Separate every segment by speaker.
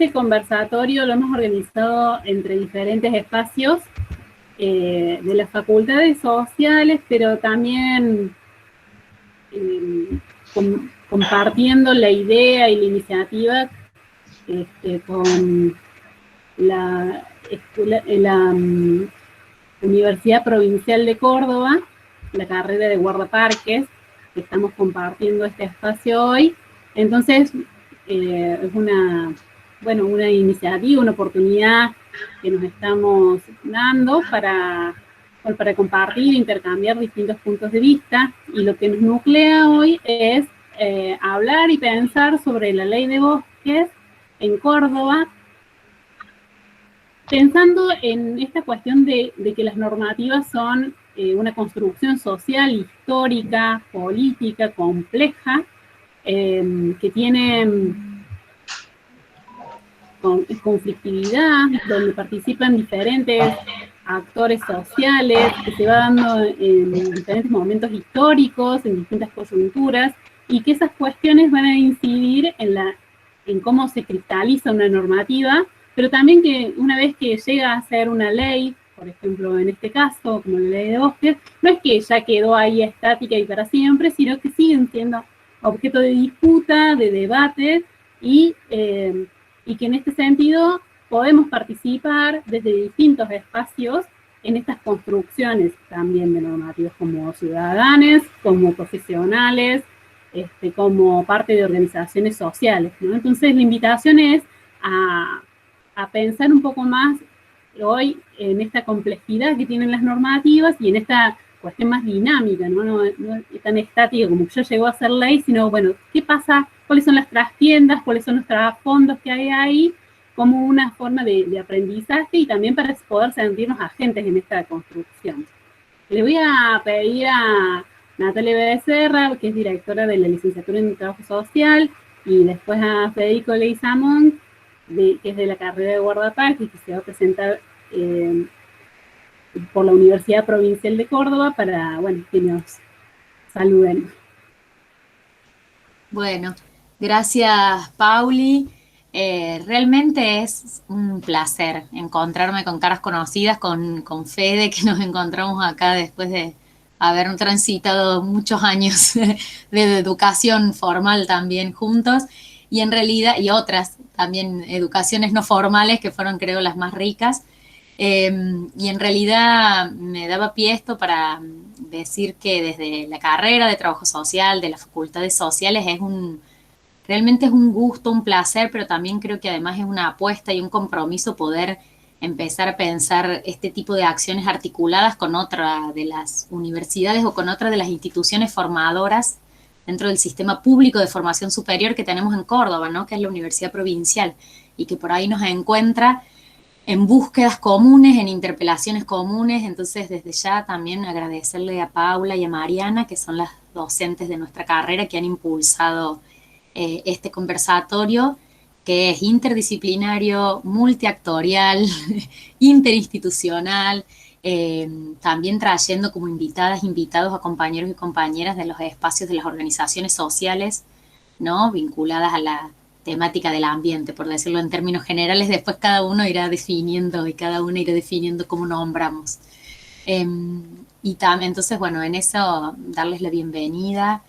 Speaker 1: este conversatorio lo hemos organizado entre diferentes espacios de las facultades sociales, pero también compartiendo la idea y la iniciativa con la Universidad Provincial de Córdoba, la carrera de guardaparques, que estamos compartiendo este espacio hoy. Entonces, es una iniciativa, una oportunidad que nos estamos dando para compartir e intercambiar distintos puntos de vista, y lo que nos nuclea hoy es hablar y pensar sobre la ley de bosques en Córdoba, pensando en esta cuestión de que las normativas son una construcción social, histórica, política, compleja, que tiene conflictividad, donde participan diferentes actores sociales, que se va dando en diferentes momentos históricos, en distintas coyunturas, y que esas cuestiones van a incidir en cómo se cristaliza una normativa, pero también que una vez que llega a ser una ley, por ejemplo en este caso, como la ley de bosques, no es que ya quedó ahí estática y para siempre, sino que siguen siendo objeto de disputa, de debate, y que en este sentido podemos participar desde distintos espacios en estas construcciones también de normativas, como ciudadanos, como profesionales, como parte de organizaciones sociales, ¿no? Entonces la invitación es a pensar un poco más hoy en esta complejidad que tienen las normativas y en esta cuestión más dinámica, no es tan estática como que ya llegó a ser ley, sino, bueno, ¿qué pasa? ¿Cuáles son las trastiendas? ¿Cuáles son los trasfondos que hay ahí? Como una forma de aprendizaje y también para poder sentirnos agentes en esta construcción. Le voy a pedir a Natalia Becerra, que es directora de la licenciatura en Trabajo Social, y después a Federico Leizamón, que es de la carrera de guardaparques, que se va a presentar por la Universidad Provincial de Córdoba para, bueno, que nos saluden.
Speaker 2: Bueno, gracias, Pauli. Realmente es un placer encontrarme con caras conocidas, con Fede, que nos encontramos acá después de haber transitado muchos años de educación formal también juntos, y en realidad, y otras también educaciones no formales que fueron, creo, las más ricas. Y en realidad me daba pie esto para decir que desde la carrera de trabajo social, de las facultades sociales, realmente es un gusto, un placer, pero también creo que además es una apuesta y un compromiso poder empezar a pensar este tipo de acciones articuladas con otra de las universidades o con otra de las instituciones formadoras dentro del sistema público de formación superior que tenemos en Córdoba, ¿no? Que es la Universidad Provincial, y que por ahí nos encuentra en búsquedas comunes, en interpelaciones comunes. Entonces, desde ya también agradecerle a Paula y a Mariana, que son las docentes de nuestra carrera, que han impulsado este conversatorio, que es interdisciplinario, multiactorial, interinstitucional, también trayendo como invitados a compañeros y compañeras de los espacios de las organizaciones sociales, ¿no? Vinculadas a la temática del ambiente, por decirlo en términos generales. Después cada uno irá definiendo y cada una irá definiendo cómo nombramos. Entonces, bueno, en eso darles la bienvenida,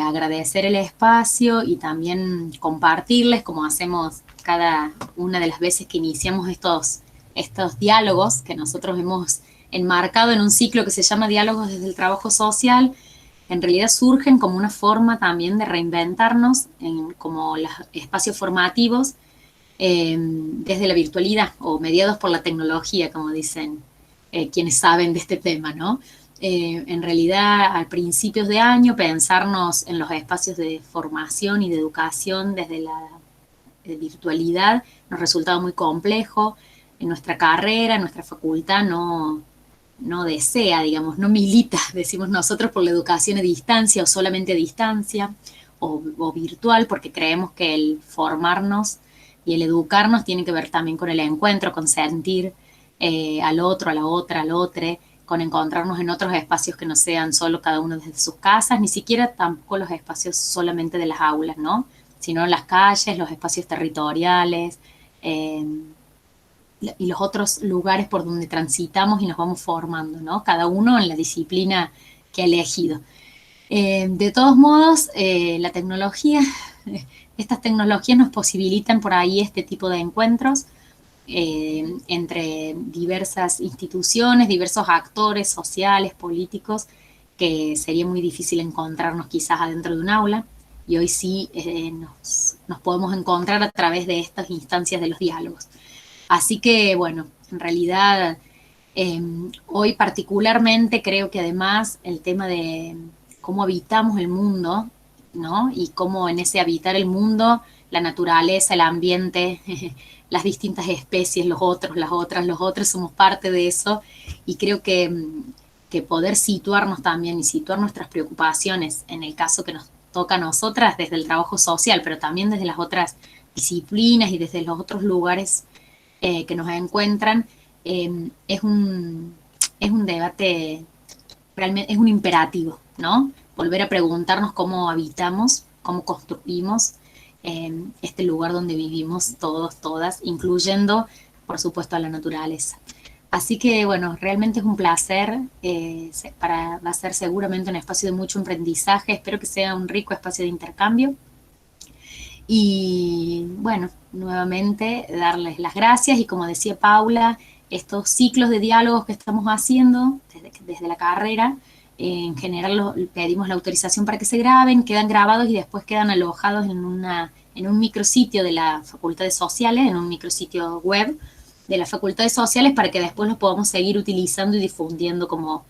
Speaker 2: agradecer el espacio y también compartirles, como hacemos cada una de las veces que iniciamos estos diálogos que nosotros hemos enmarcado en un ciclo que se llama Diálogos desde el Trabajo Social. En realidad surgen como una forma también de reinventarnos como los espacios formativos desde la virtualidad o mediados por la tecnología, como dicen quienes saben de este tema, ¿no? En realidad, a principios de año, pensarnos en los espacios de formación y de educación desde la virtualidad nos resultaba muy complejo. En nuestra carrera, en nuestra facultad, no desea, digamos, no milita, decimos nosotros, por la educación a distancia o solamente a distancia o virtual, porque creemos que el formarnos y el educarnos tiene que ver también con el encuentro, con sentir al otro, a la otra, al otro, con encontrarnos en otros espacios que no sean solo cada uno desde sus casas, ni siquiera tampoco los espacios solamente de las aulas, ¿no? sino las calles, los espacios territoriales, y los otros lugares por donde transitamos y nos vamos formando, ¿no? Cada uno en la disciplina que ha elegido. De todos modos, la tecnología, estas tecnologías nos posibilitan por ahí este tipo de encuentros entre diversas instituciones, diversos actores sociales, políticos, que sería muy difícil encontrarnos quizás adentro de un aula, y hoy sí nos podemos encontrar a través de estas instancias de los diálogos. Así que, bueno, en realidad, hoy particularmente creo que además el tema de cómo habitamos el mundo, ¿no? Y cómo en ese habitar el mundo, la naturaleza, el ambiente, las distintas especies, los otros, las otras, los otros, somos parte de eso, y creo que poder situarnos también y situar nuestras preocupaciones en el caso que nos toca a nosotras desde el trabajo social, pero también desde las otras disciplinas y desde los otros lugares que nos encuentran, es un debate, realmente es un imperativo, ¿no? Volver a preguntarnos cómo habitamos, cómo construimos este lugar donde vivimos todos, todas, incluyendo, por supuesto, a la naturaleza. Así que, bueno, realmente es un placer, va a ser seguramente un espacio de mucho aprendizaje, espero que sea un rico espacio de intercambio. Y bueno, nuevamente darles las gracias y como decía Paula, estos ciclos de diálogos que estamos haciendo desde la carrera, en general pedimos la autorización para que se graben, quedan grabados y después quedan alojados en un micrositio de la Facultad de Sociales, en un micrositio web de la Facultad de Sociales, para que después los podamos seguir utilizando y difundiendo como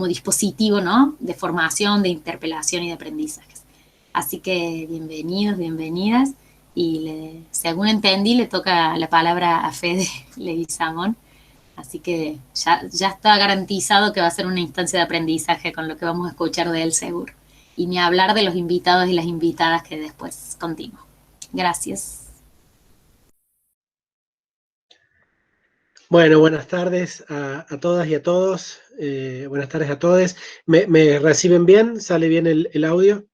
Speaker 2: dispositivo, ¿no? De formación, de interpelación y de aprendizajes. Así que bienvenidos, bienvenidas. Y según entendí, le toca la palabra a Fede Leguizamón. Así que ya está garantizado que va a ser una instancia de aprendizaje con lo que vamos a escuchar de él seguro. Y ni hablar de los invitados y las invitadas que después continúo. Gracias.
Speaker 3: Bueno, buenas tardes a todas y a todos. Buenas tardes a todos. ¿Me reciben bien? ¿Sale bien el audio?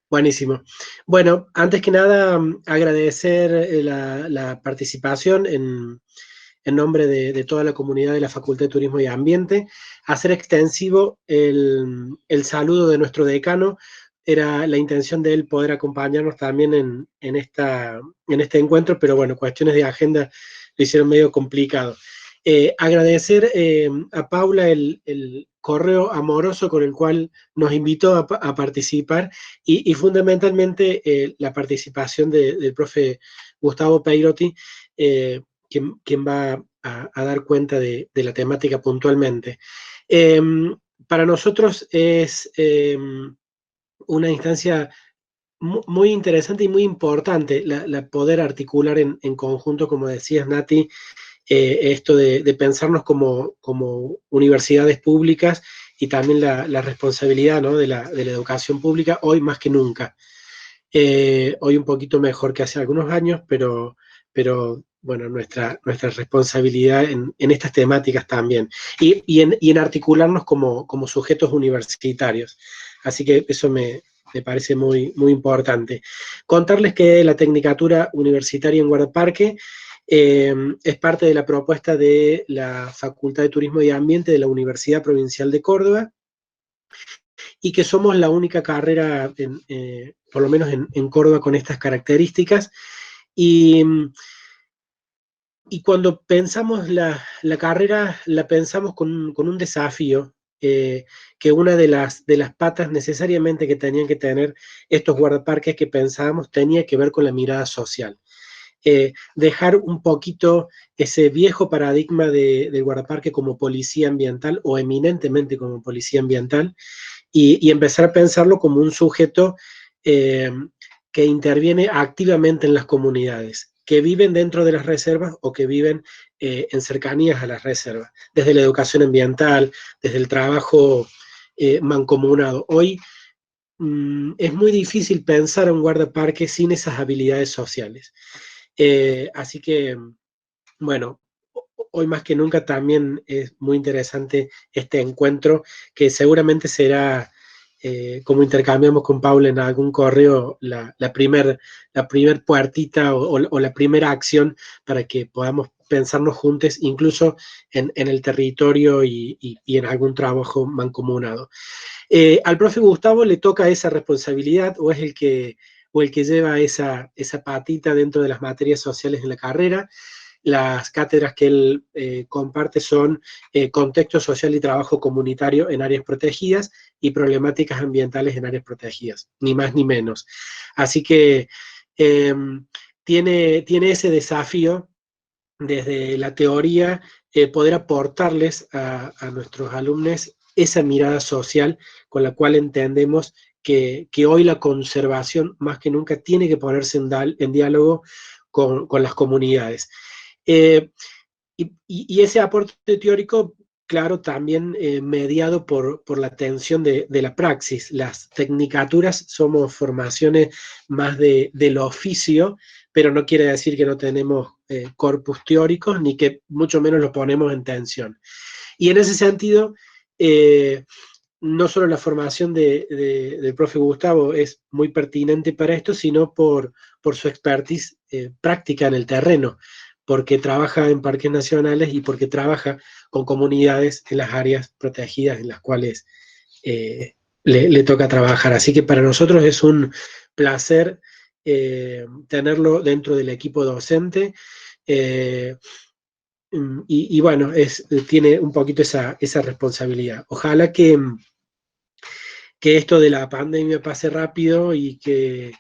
Speaker 3: Buenísimo. Bueno, antes que nada, agradecer la participación en nombre de toda la comunidad de la Facultad de Turismo y Ambiente, hacer extensivo el saludo de nuestro decano. Era la intención de él poder acompañarnos también en este encuentro, pero bueno, cuestiones de agenda lo hicieron medio complicado. Agradecer a Paula el correo amoroso con el cual nos invitó a participar y fundamentalmente la participación del profe Gustavo Peirotti, quien va a dar cuenta de la temática puntualmente. Para nosotros es una instancia muy interesante y muy importante la poder articular en conjunto, como decías, Nati, esto de pensarnos como universidades públicas y también la responsabilidad, ¿no? de la educación pública hoy más que nunca. Hoy un poquito mejor que hace algunos años, pero bueno, nuestra responsabilidad en estas temáticas también, y en articularnos como sujetos universitarios. Así que eso me parece muy, muy importante. Contarles que la Tecnicatura Universitaria en Guardaparque es parte de la propuesta de la Facultad de Turismo y Ambiente de la Universidad Provincial de Córdoba, y que somos la única carrera, por lo menos en Córdoba, con estas características. Y cuando pensamos la carrera, la pensamos con un desafío, que una de las patas necesariamente que tenían que tener estos guardaparques que pensábamos tenía que ver con la mirada social. Dejar un poquito ese viejo paradigma del guardaparque como policía ambiental o eminentemente como policía ambiental, y empezar a pensarlo como un sujeto que interviene activamente en las comunidades, que viven dentro de las reservas o que viven en cercanías a las reservas, desde la educación ambiental, desde el trabajo mancomunado. Hoy es muy difícil pensar en un guardaparque sin esas habilidades sociales. Así que, bueno, hoy más que nunca también es muy interesante este encuentro, que seguramente será como intercambiamos con Paula en algún correo, la primer puertita o la primera acción para que podamos pensarnos juntos, incluso en el territorio y en algún trabajo mancomunado. Al profe Gustavo le toca esa responsabilidad, o es el que lleva esa patita dentro de las materias sociales en la carrera. Las cátedras que él comparte son contexto social y trabajo comunitario en áreas protegidas y problemáticas ambientales en áreas protegidas, ni más ni menos. Así que tiene ese desafío desde la teoría, poder aportarles a nuestros alumnos esa mirada social con la cual entendemos que hoy la conservación más que nunca tiene que ponerse en diálogo con las comunidades. Y ese aporte teórico, claro, también mediado por la atención de la praxis. Las tecnicaturas somos formaciones más del oficio, pero no quiere decir que no tenemos corpus teóricos, ni que mucho menos lo ponemos en tensión. Y en ese sentido, no solo la formación del profe Gustavo es muy pertinente para esto, sino por su expertise práctica en el terreno, porque trabaja en parques nacionales y porque trabaja con comunidades en las áreas protegidas en las cuales le toca trabajar. Así que para nosotros es un placer tenerlo dentro del equipo docente. Y bueno, tiene un poquito esa responsabilidad. Ojalá que esto de la pandemia pase rápido y que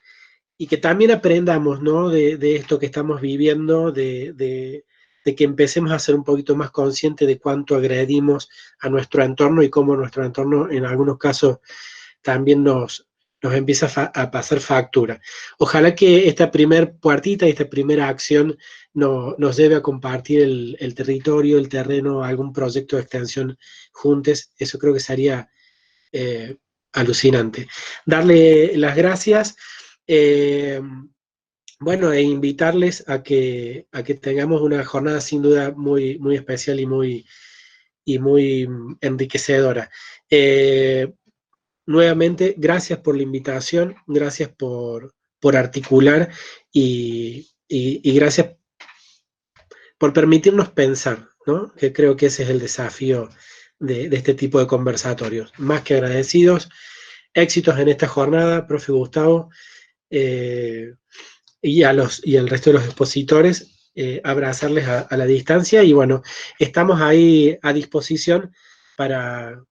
Speaker 3: también aprendamos, ¿no? de esto que estamos viviendo, de que empecemos a ser un poquito más conscientes de cuánto agredimos a nuestro entorno y cómo nuestro entorno en algunos casos también nos empieza a pasar factura. Ojalá que esta primer puertita, esta primera acción nos lleve a compartir el territorio, el terreno, algún proyecto de extensión juntos. Eso creo que sería alucinante. Darle las gracias, bueno, e invitarles a que tengamos una jornada sin duda muy, muy especial y muy enriquecedora. Nuevamente, gracias por la invitación, gracias por articular y gracias por permitirnos pensar, ¿no? Que creo que ese es el desafío de este tipo de conversatorios. Más que agradecidos, éxitos en esta jornada, profe Gustavo, y al resto de los expositores, abrazarles a la distancia, y bueno, estamos ahí a disposición para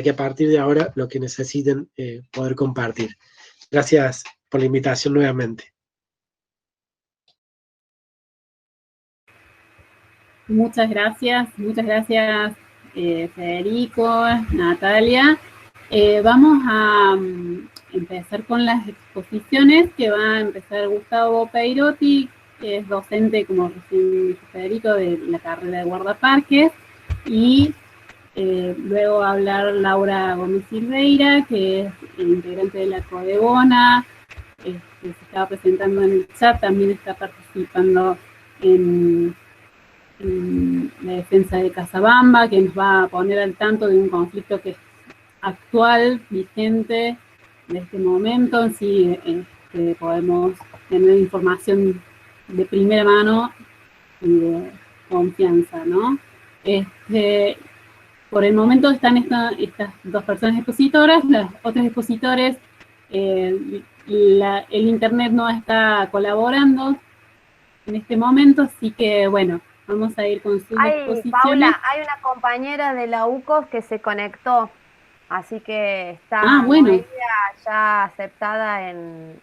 Speaker 3: que a partir de ahora lo que necesiten poder compartir. Gracias por la invitación nuevamente.
Speaker 1: Muchas gracias Federico, Natalia. Vamos a empezar con las exposiciones que va a empezar Gustavo Peirotti, que es docente, como recién dijo Federico, de la carrera de guardaparques, y luego va a hablar Laura Gómez Silveira, que es integrante de la Codebona, se estaba presentando en el chat, también está participando en la defensa de Casabamba, que nos va a poner al tanto de un conflicto que es actual, vigente, de este momento. Sí, podemos tener información de primera mano y de confianza, ¿no? Por el momento están estas dos personas expositoras. Las otras expositores, el internet no está colaborando en este momento, así que bueno, vamos a ir con sus exposiciones.
Speaker 4: Paula, hay una compañera de la UCOS que se conectó, así que está
Speaker 1: bueno,
Speaker 4: ya aceptada en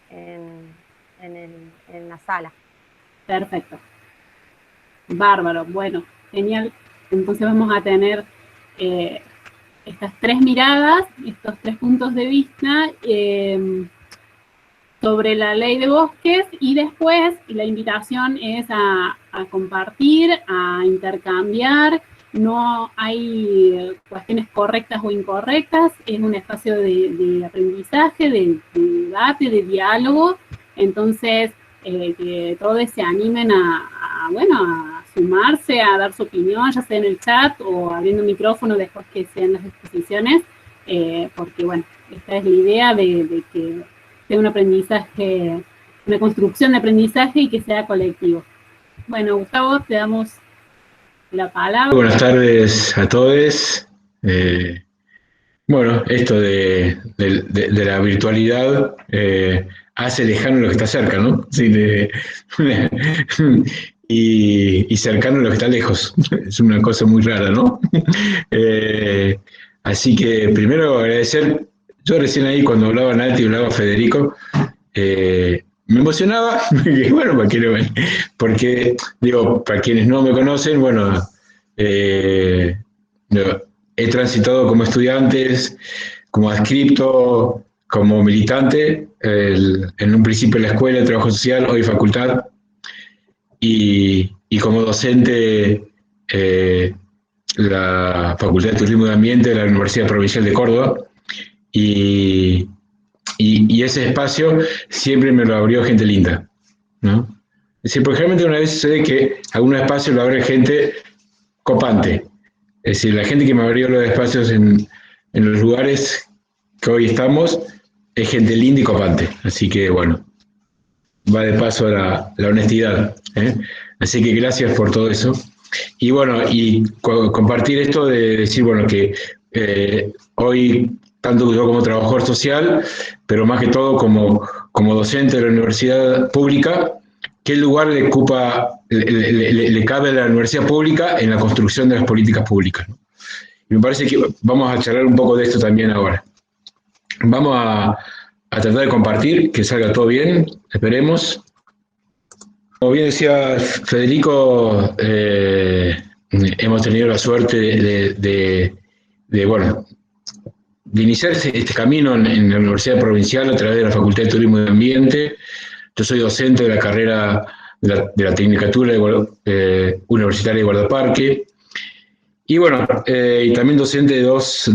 Speaker 4: la sala.
Speaker 1: Perfecto. Bárbaro, bueno, genial. Entonces vamos a tener estas tres miradas, estos tres puntos de vista sobre la ley de bosques, y después la invitación es a compartir, a intercambiar. No hay cuestiones correctas o incorrectas, es un espacio de aprendizaje, de debate, de diálogo. Entonces, que todos se animen a sumarse, a dar su opinión, ya sea en el chat o abriendo micrófono después que sean las exposiciones, porque bueno, esta es la idea de que sea un aprendizaje, una construcción de aprendizaje y que sea colectivo. Bueno, Gustavo, te damos la palabra.
Speaker 5: Buenas tardes a todos. Bueno, esto de la virtualidad hace lejano lo que está cerca, ¿no? Sí, y cercano lo que está lejos. Es una cosa muy rara, ¿no? Así que primero agradecer. Yo recién ahí cuando hablaba Nati y hablaba Federico, me emocionaba, y bueno, porque, digo, para quienes no me conocen, bueno, he transitado como estudiantes, como adscripto, como militante, en un principio en la escuela de trabajo social, hoy facultad, y como docente la Facultad de Turismo y Ambiente de la Universidad Provincial de Córdoba, y ese espacio siempre me lo abrió gente linda, ¿no? Es decir, porque realmente una vez sucede que algunos espacios lo abre gente copante. Es decir, la gente que me abrió los espacios en los lugares que hoy estamos es gente linda y copante. Así que, bueno, va de paso a la honestidad, ¿eh? Así que gracias por todo eso. Y bueno, y compartir esto de decir, bueno, que hoy, tanto yo como trabajador social, pero más que todo como docente de la universidad pública, ¿qué lugar le cabe a la universidad pública en la construcción de las políticas públicas, ¿no? Y me parece que vamos a charlar un poco de esto también ahora. Vamos a tratar de compartir, que salga todo bien, esperemos. Como bien decía Federico, hemos tenido la suerte de iniciar este camino en la Universidad Provincial a través de la Facultad de Turismo y Ambiente. Yo soy docente de la carrera de la Tecnicatura Universitaria de Guardaparque. Y bueno, y también docente de dos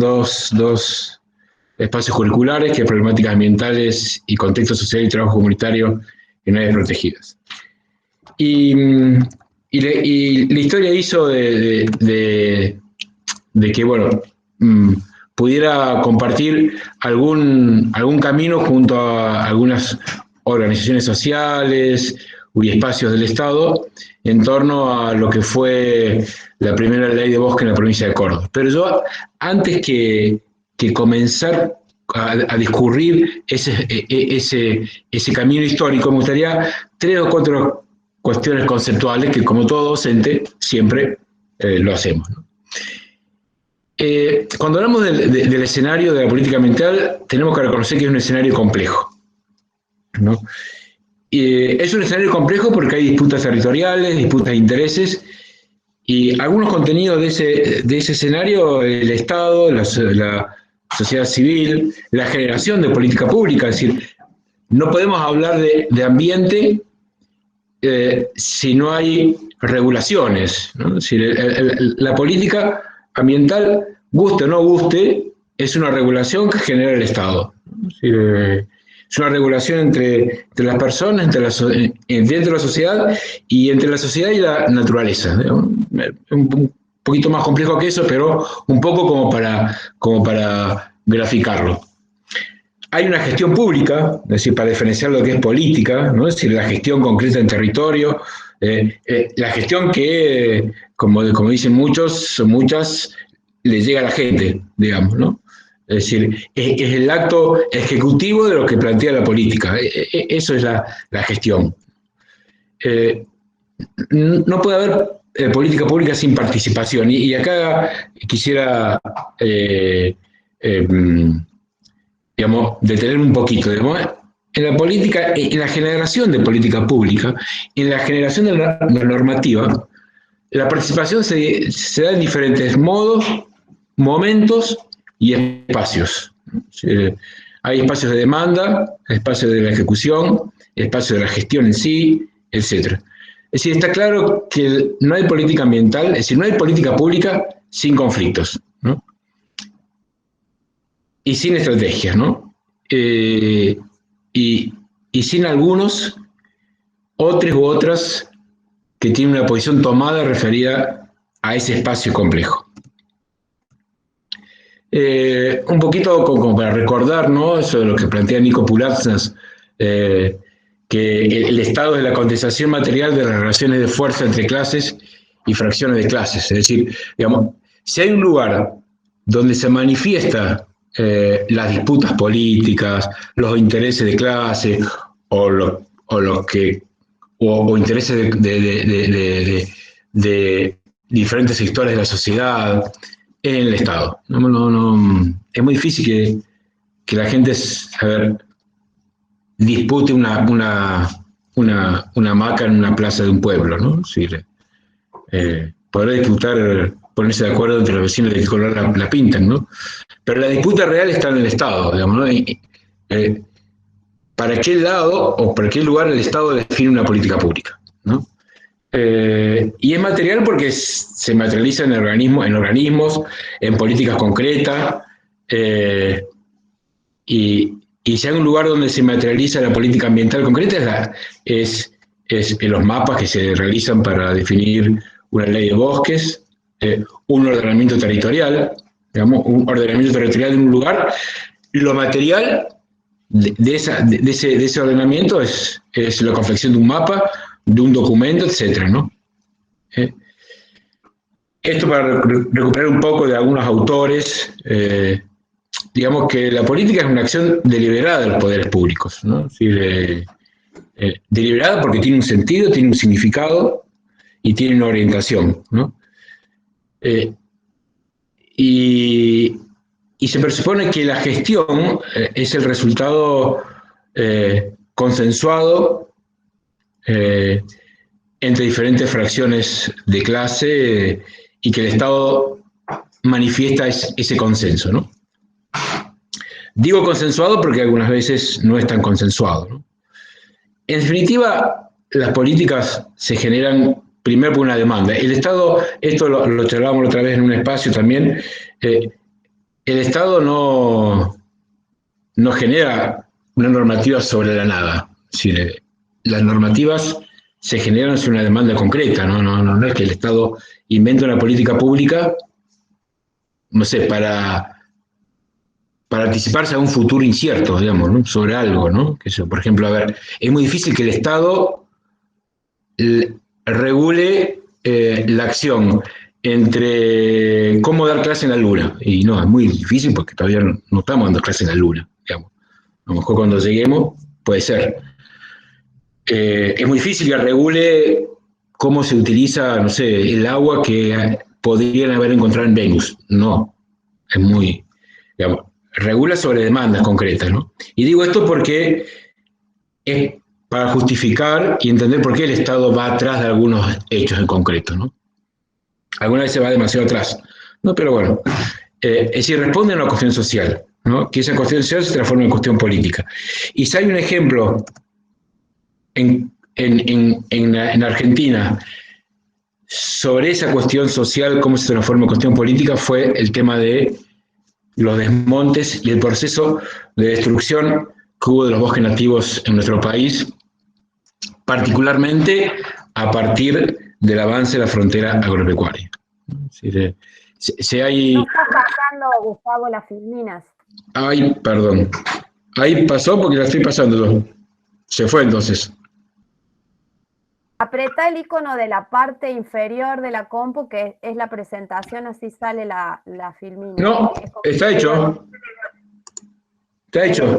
Speaker 5: espacios curriculares, que es Problemáticas Ambientales y Contexto Social y Trabajo Comunitario en Áreas Protegidas. Y la historia hizo de que, bueno, pudiera compartir algún camino junto a algunas organizaciones sociales y espacios del Estado en torno a lo que fue la primera ley de bosque en la provincia de Córdoba. Pero yo, antes que comenzar a discurrir ese camino histórico, me gustaría 3 o 4 cuestiones conceptuales que, como todo docente, siempre lo hacemos, ¿no? Cuando hablamos del escenario de la política ambiental, tenemos que reconocer que es un escenario complejo, ¿no? Es un escenario complejo porque hay disputas territoriales, disputas de intereses, y algunos contenidos de ese escenario, el Estado, la sociedad civil, la generación de política pública. Es decir, no podemos hablar de ambiente si no hay regulaciones, ¿no? Es decir, la política ambiental, guste o no guste, es una regulación que genera el Estado, ¿no? Es decir, es una regulación entre las personas, dentro de la sociedad y entre la sociedad y la naturaleza, ¿no? Un poquito más complejo que eso, pero un poco como para graficarlo. Hay una gestión pública, es decir, para diferenciar lo que es política, ¿no? Es decir, la gestión concreta en territorio, la gestión que, como dicen muchas, le llega a la gente, digamos, ¿no? Es decir, es el acto ejecutivo de lo que plantea la política. Eso es la gestión. No puede haber política pública sin participación. Y acá quisiera, digamos, detener un poquito. Digamos, en la política, en la generación de política pública, en la generación de la normativa, la participación se da en diferentes modos, momentos y espacios. Hay espacios de demanda, espacios de la ejecución, espacios de la gestión en sí, etc. Es decir, está claro que no hay política ambiental, es decir, no hay política pública sin conflictos, ¿no? Y sin estrategias, ¿no? Y sin otros u otras que tienen una posición tomada referida a ese espacio complejo. Un poquito como para recordar, ¿no? Eso de lo que plantea Nico Pulatsas, que el Estado es la condensación material de las relaciones de fuerza entre clases y fracciones de clases. Es decir, digamos, si hay un lugar donde se manifiesta las disputas políticas, los intereses de clase o intereses de diferentes sectores de la sociedad, en el Estado. Es muy difícil que la gente dispute una hamaca en una plaza de un pueblo, ¿no? Sí, podrá disputar, ponerse de acuerdo entre los vecinos de qué color la pintan, ¿no? Pero la disputa real está en el Estado, digamos, ¿no? ¿Para qué lado o para qué lugar el Estado define una política pública, ¿no? Y es material porque se materializa en organismos, en políticas concretas, y si hay un lugar donde se materializa la política ambiental concreta es en los mapas que se realizan para definir una ley de bosques, un ordenamiento territorial, digamos, un ordenamiento territorial de un lugar. Lo material de ese ordenamiento es la confección de un mapa, de un documento, etcétera, ¿no? Esto para recuperar un poco de algunos autores, digamos que la política es una acción deliberada de los poderes públicos, ¿no? Es decir, deliberada porque tiene un sentido, tiene un significado y tiene una orientación, ¿no? Y se presupone que la gestión es el resultado consensuado entre diferentes fracciones de clase y que el Estado manifiesta ese consenso, ¿no? Digo consensuado porque algunas veces no es tan consensuado, ¿no? En definitiva, las políticas se generan primero por una demanda. El Estado, esto lo charlábamos otra vez en un espacio también, el Estado no genera una normativa sobre la nada. Es decir, las normativas se generan sobre una demanda concreta, no es que el Estado inventa una política pública, no sé, para anticiparse a un futuro incierto, digamos, ¿no? Sobre algo, ¿no? Que eso, por ejemplo, a ver, es muy difícil que el Estado regule la acción entre cómo dar clase en la Luna. Y no, es muy difícil porque todavía no estamos dando clase en la Luna, digamos. A lo mejor cuando lleguemos puede ser. Es muy difícil que regule cómo se utiliza, no sé, el agua que podrían haber encontrado en Venus. No, es muy, digamos, regula sobre demandas concretas, ¿no? Y digo esto porque es para justificar y entender por qué el Estado va atrás de algunos hechos en concreto, ¿no? Algunas veces va demasiado atrás, ¿no? Pero bueno, es decir, responde a una cuestión social, ¿no? Que esa cuestión social se transforma en cuestión política. Y si hay un ejemplo en Argentina sobre esa cuestión social, cómo se transforma en cuestión política, fue el tema de los desmontes y el proceso de destrucción que hubo de los bosques nativos en nuestro país, particularmente a partir del avance de la frontera agropecuaria. Si hay...
Speaker 4: No estás pasando, Gustavo, las filminas.
Speaker 5: Ay, perdón. Ahí pasó porque la estoy pasando. Se fue entonces.
Speaker 4: Apretá el icono de la parte inferior de la compu, que es la presentación, así sale la filmina.
Speaker 5: No, está hecho. Está hecho.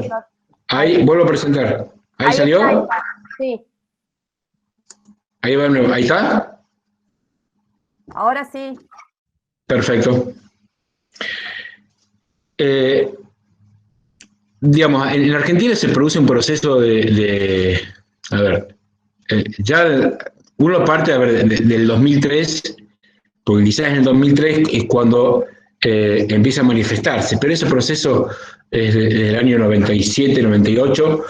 Speaker 5: Ahí, vuelvo a presentar. ¿Ahí salió?
Speaker 4: Ahí está. Sí.
Speaker 5: Ahí va de nuevo. ¿Ahí está?
Speaker 4: Ahora sí.
Speaker 5: Perfecto. Digamos, en Argentina se produce un proceso a ver, ya uno parte, a ver, del 2003, porque quizás en el 2003 es cuando empieza a manifestarse, pero ese proceso es del año 97, 98,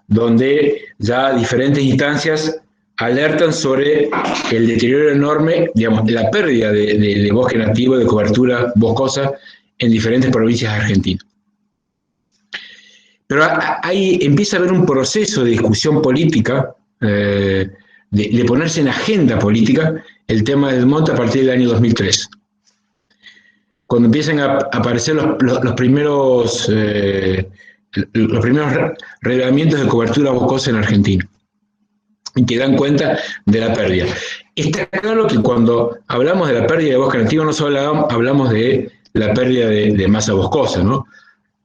Speaker 5: donde ya diferentes instancias alertan sobre el deterioro enorme, digamos, la pérdida de bosque nativo, de cobertura boscosa en diferentes provincias argentinas. Pero ahí empieza a haber un proceso de discusión política, de ponerse en agenda política el tema del monte a partir del año 2003. cuando empiezan a aparecer los primeros reglamentos de cobertura boscosa en Argentina, y que dan cuenta de la pérdida. Está claro que cuando hablamos de la pérdida de bosque nativo no solo hablamos de la pérdida de masa boscosa, ¿no?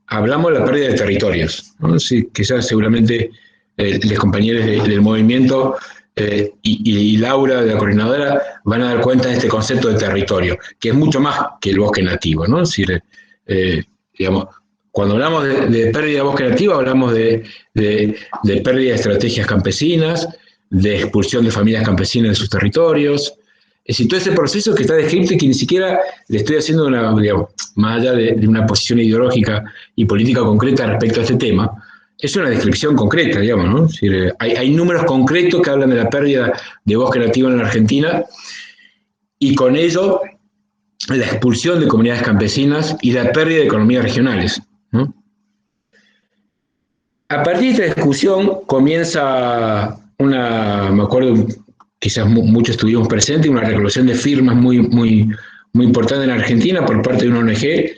Speaker 5: Hablamos de la pérdida de territorios, ¿no? Sí, quizás seguramente los compañeros del movimiento y Laura de la coordinadora van a dar cuenta de este concepto de territorio, que es mucho más que el bosque nativo, ¿no? Es decir, digamos, cuando hablamos de pérdida de bosque nativo, hablamos de pérdida de estrategias campesinas, de expulsión de familias campesinas de sus territorios. Es decir, todo ese proceso que está descrito y que ni siquiera le estoy haciendo digamos, más allá de una posición ideológica y política concreta respecto a este tema, es una descripción concreta, digamos, ¿no? Es decir, hay números concretos que hablan de la pérdida de bosque nativo en la Argentina y con ello la expulsión de comunidades campesinas y la pérdida de economías regionales, ¿no? A partir de esta discusión comienza me acuerdo, quizás muchos estuvimos presentes, una recolección de firmas muy importante en Argentina por parte de una ONG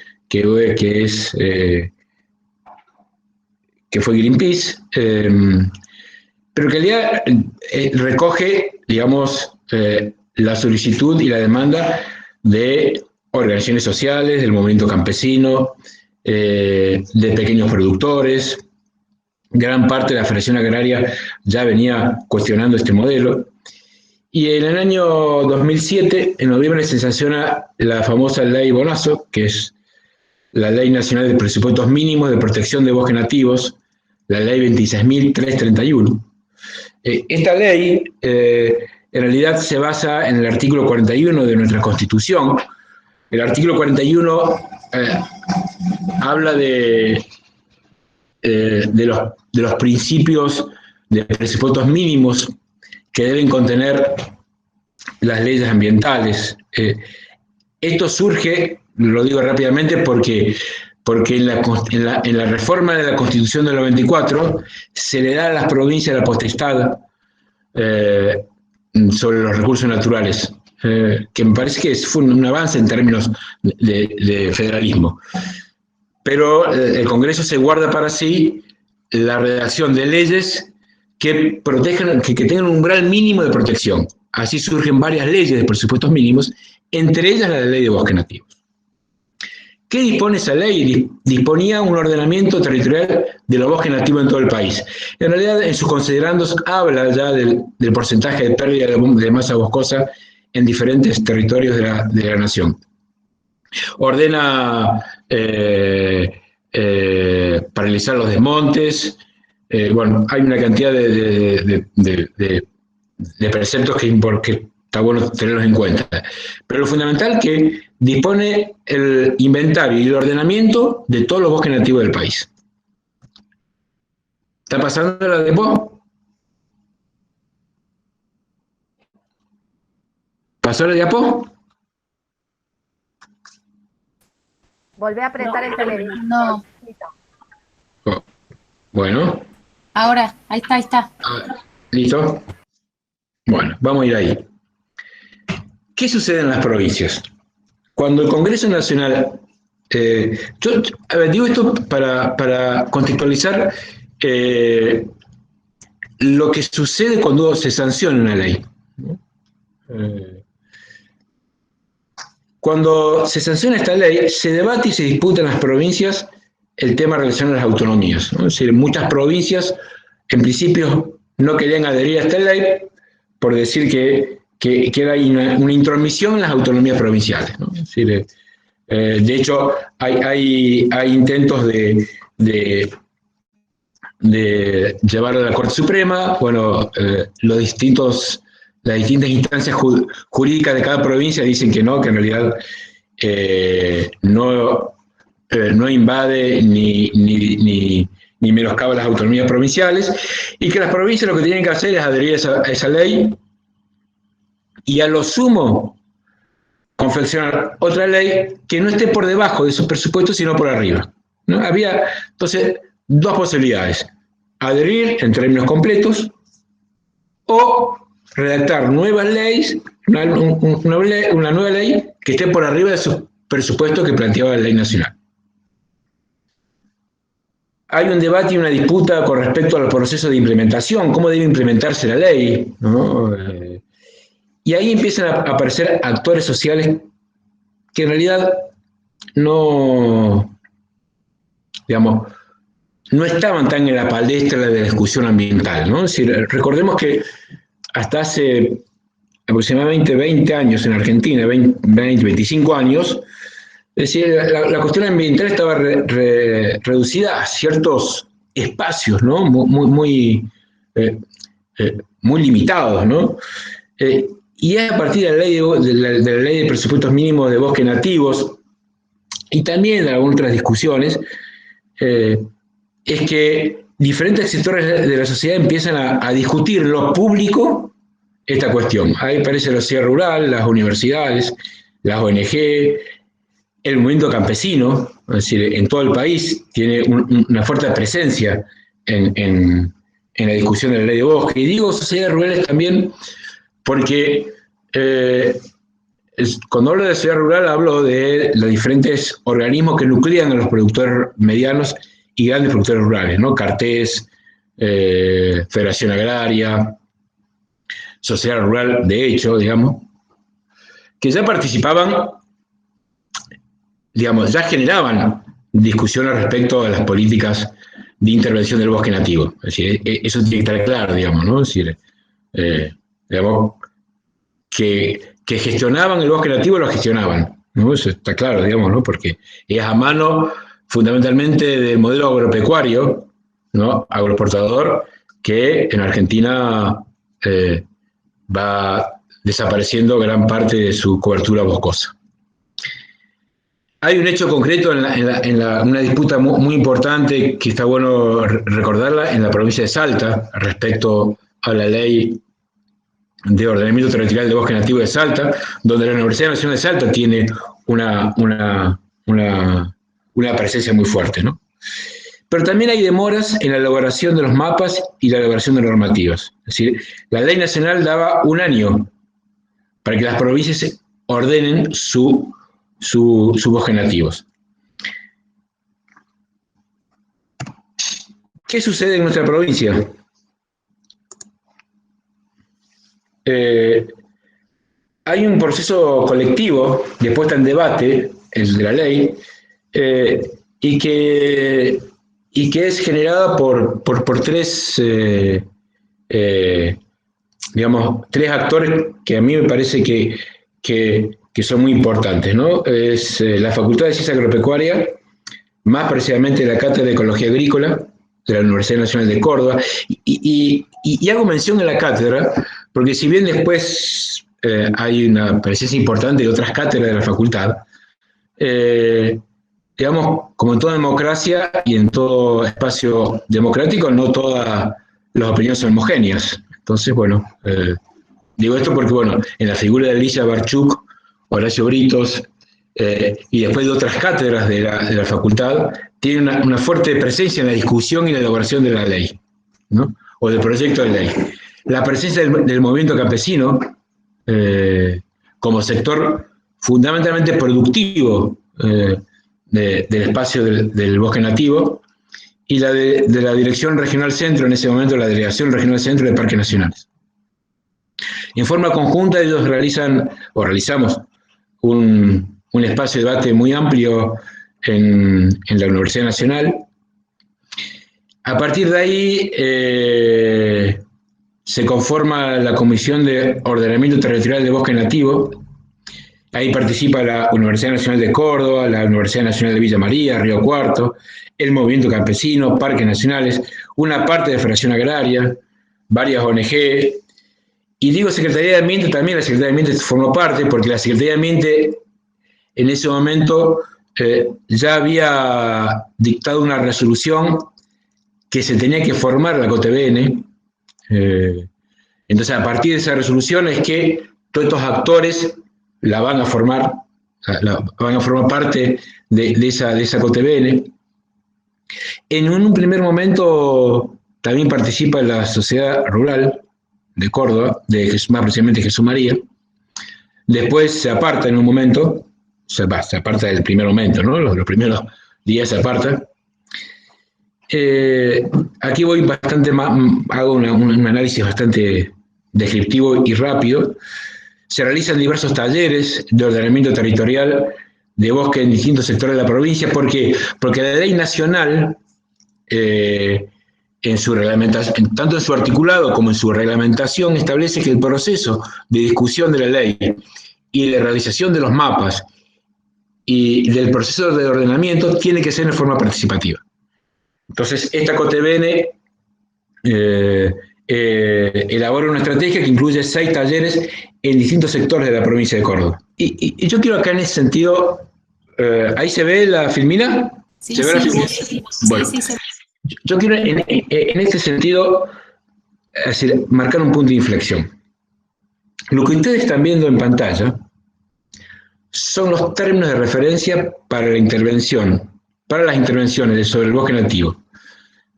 Speaker 5: que fue Greenpeace, pero que en realidad recoge, digamos, la solicitud y la demanda de organizaciones sociales, del movimiento campesino, de pequeños productores. Gran parte de la Federación Agraria ya venía cuestionando este modelo. Y en el año 2007, en noviembre, se sanciona la famosa Ley Bonazo, que es la Ley Nacional de Presupuestos Mínimos de Protección de Bosques Nativos, la Ley 26.331. Esta ley, en realidad, se basa en el artículo 41 de nuestra Constitución. El artículo 41 habla de los principios de presupuestos mínimos que deben contener las leyes ambientales. Esto surge, lo digo rápidamente, porque en la reforma de la Constitución del 94 se le da a las provincias la potestad sobre los recursos naturales, que me parece que fue un avance en términos de federalismo. Pero el Congreso se guarda para sí la redacción de leyes que protejan, que tengan un umbral mínimo de protección. Así surgen varias leyes de presupuestos mínimos, entre ellas la Ley de Bosques Nativos. ¿Qué dispone esa ley? Disponía un ordenamiento territorial de los bosques nativos en todo el país. En realidad, en sus considerandos, habla ya del porcentaje de pérdida de masa boscosa en diferentes territorios de la nación. Ordena paralizar los desmontes. Bueno, hay una cantidad de preceptos que está bueno tenerlos en cuenta. Pero lo fundamental es que dispone el inventario y el ordenamiento de todos los bosques nativos del país. ¿Está pasando la diapo? ¿Pasó la diapo?
Speaker 4: Volví a apretar el televisor.
Speaker 2: No.
Speaker 5: Oh, bueno.
Speaker 2: Ahora, ahí está.
Speaker 5: ¿Listo? Bueno, vamos a ir ahí. ¿Qué sucede en las provincias? Cuando el Congreso Nacional, digo esto para contextualizar lo que sucede cuando se sanciona una ley. Cuando se sanciona esta ley, se debate y se disputa en las provincias el tema relacionado a las autonomías, ¿no? Es decir, muchas provincias, en principio, no querían adherir a esta ley por decir que era una intromisión en las autonomías provinciales, ¿no? Es decir, de hecho, hay intentos de llevarlo a la Corte Suprema. Bueno, las distintas instancias jurídicas de cada provincia dicen que no, que en realidad no invade ni menoscaba las autonomías provinciales, y que las provincias lo que tienen que hacer es adherir a esa ley y a lo sumo confeccionar otra ley que no esté por debajo de esos presupuestos, sino por arriba, ¿no? Había entonces dos posibilidades: adherir en términos completos o redactar nuevas leyes, una nueva ley que esté por arriba de sus presupuesto que planteaba la ley nacional. Hay un debate y una disputa con respecto al proceso de implementación, cómo debe implementarse la ley, ¿no? Y ahí empiezan a aparecer actores sociales que en realidad no, digamos, no estaban tan en la palestra de la discusión ambiental, ¿no? Es decir, recordemos que hasta hace aproximadamente 20 años en Argentina, 25 años, es decir, la cuestión ambiental estaba reducida a ciertos espacios, ¿no? Muy limitados, ¿no? Y es a partir de la ley de presupuestos mínimos de bosques nativos y también de algunas otras discusiones, es que diferentes sectores de la sociedad empiezan a discutir en lo público esta cuestión. Ahí aparece la sociedad rural, las universidades, las ONG, el movimiento campesino, es decir, en todo el país tiene una fuerte presencia en la discusión de la ley de bosque. Y digo sociedades rurales también porque cuando hablo de sociedad rural hablo de los diferentes organismos que nuclean a los productores medianos y grandes productores rurales, ¿no? Cartés, Federación Agraria, Sociedad Rural de hecho, digamos, que ya participaban, digamos, ya generaban discusiones respecto a las políticas de intervención del bosque nativo. Es decir, eso tiene que estar claro, digamos, ¿no? Es decir, digamos, que gestionaban el bosque nativo, lo gestionaban, ¿no? Eso está claro, digamos, ¿no? Porque es a mano fundamentalmente del modelo agropecuario, ¿no? Agroexportador, que en Argentina va desapareciendo gran parte de su cobertura boscosa. Hay un hecho concreto una disputa muy importante que está bueno recordarla en la provincia de Salta respecto a la ley de ordenamiento territorial de bosque nativo de Salta, donde la Universidad Nacional de Salta tiene una presencia muy fuerte, ¿no? Pero también hay demoras en la elaboración de los mapas y la elaboración de normativas. Es decir, la ley nacional daba un año para que las provincias ordenen sus bosques nativos. ¿Qué sucede en nuestra provincia? Hay un proceso colectivo de puesta en debate, el de la ley, y que es generada por tres, digamos, tres actores que a mí me parece que son muy importantes, ¿no? Es la Facultad de Ciencia Agropecuaria, más precisamente la Cátedra de Ecología Agrícola de la Universidad Nacional de Córdoba, y hago mención en la cátedra, porque si bien después hay una presencia importante de otras cátedras de la facultad, digamos, como en toda democracia y en todo espacio democrático, no todas las opiniones son homogéneas. Entonces, bueno, digo esto porque, bueno, en la figura de Alicia Barchuk, Horacio Britos, y después de otras cátedras de la facultad, tiene una fuerte presencia en la discusión y la elaboración de la ley, ¿no? O del proyecto de ley. La presencia del movimiento campesino como sector fundamentalmente productivo del espacio del bosque nativo, y la de la Dirección Regional Centro, en ese momento la Delegación Regional Centro de Parques Nacionales. En forma conjunta ellos realizamos un espacio de debate muy amplio en la Universidad Nacional. A partir de ahí se conforma la Comisión de Ordenamiento Territorial de Bosque Nativo. Ahí participa la Universidad Nacional de Córdoba, la Universidad Nacional de Villa María, Río Cuarto, el Movimiento Campesino, Parques Nacionales, una parte de Federación Agraria, varias ONG, y digo Secretaría de Ambiente, también la Secretaría de Ambiente formó parte, porque la Secretaría de Ambiente en ese momento ya había dictado una resolución que se tenía que formar la COTBN. Entonces, a partir de esa resolución es que todos estos actores van a formar parte de esa COTBN. En un primer momento también participa la Sociedad Rural de Córdoba, más precisamente Jesús María. Después se aparta en un momento, se aparta del primer momento, ¿no? Los primeros días se aparta. Aquí voy bastante más, hago un análisis bastante descriptivo y rápido. Se realizan diversos talleres de ordenamiento territorial de bosque en distintos sectores de la provincia. ¿Por qué? Porque la ley nacional, en su reglamentación, tanto en su articulado como en su reglamentación, establece que el proceso de discusión de la ley y la realización de los mapas y del proceso de ordenamiento tiene que ser en forma participativa. Entonces, esta COTEBN elabora una estrategia que incluye 6 talleres en distintos sectores de la provincia de Córdoba. Y yo quiero acá en ese sentido, ¿ahí se ve la filmina?
Speaker 2: Sí,
Speaker 5: ¿Se ve la filmina?
Speaker 2: sí,
Speaker 5: Bueno,
Speaker 2: sí.
Speaker 5: yo quiero en este sentido marcar un punto de inflexión. Lo que ustedes están viendo en pantalla son los términos de referencia para la intervención, para las intervenciones sobre el bosque nativo.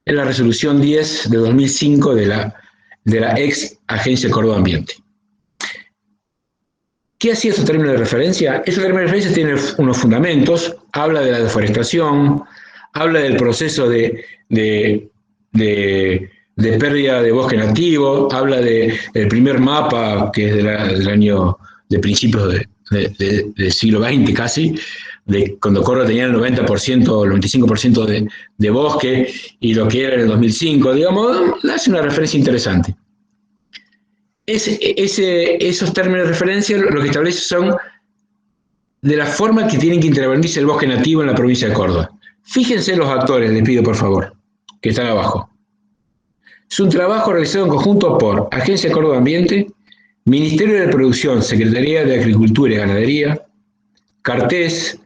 Speaker 5: Es la resolución 10 de 2005 de la ex Agencia Córdoba Ambiente. ¿Qué hacía esos términos de referencia? Esos términos de referencia tienen unos fundamentos, habla de la deforestación, habla del proceso de pérdida de bosque nativo, habla del primer mapa, que es del año de principios del siglo XX casi, cuando Córdoba tenía el 90%, el 95% de bosque, y lo que era en el 2005, digamos, hace una referencia interesante. Esos términos de referencia lo que establece son de la forma que tienen que intervenirse el bosque nativo en la provincia de Córdoba. Fíjense los actores, les pido por favor, que están abajo. Es un trabajo realizado en conjunto por Agencia Córdoba Ambiente, Ministerio de Producción, Secretaría de Agricultura y Ganadería, Cartés,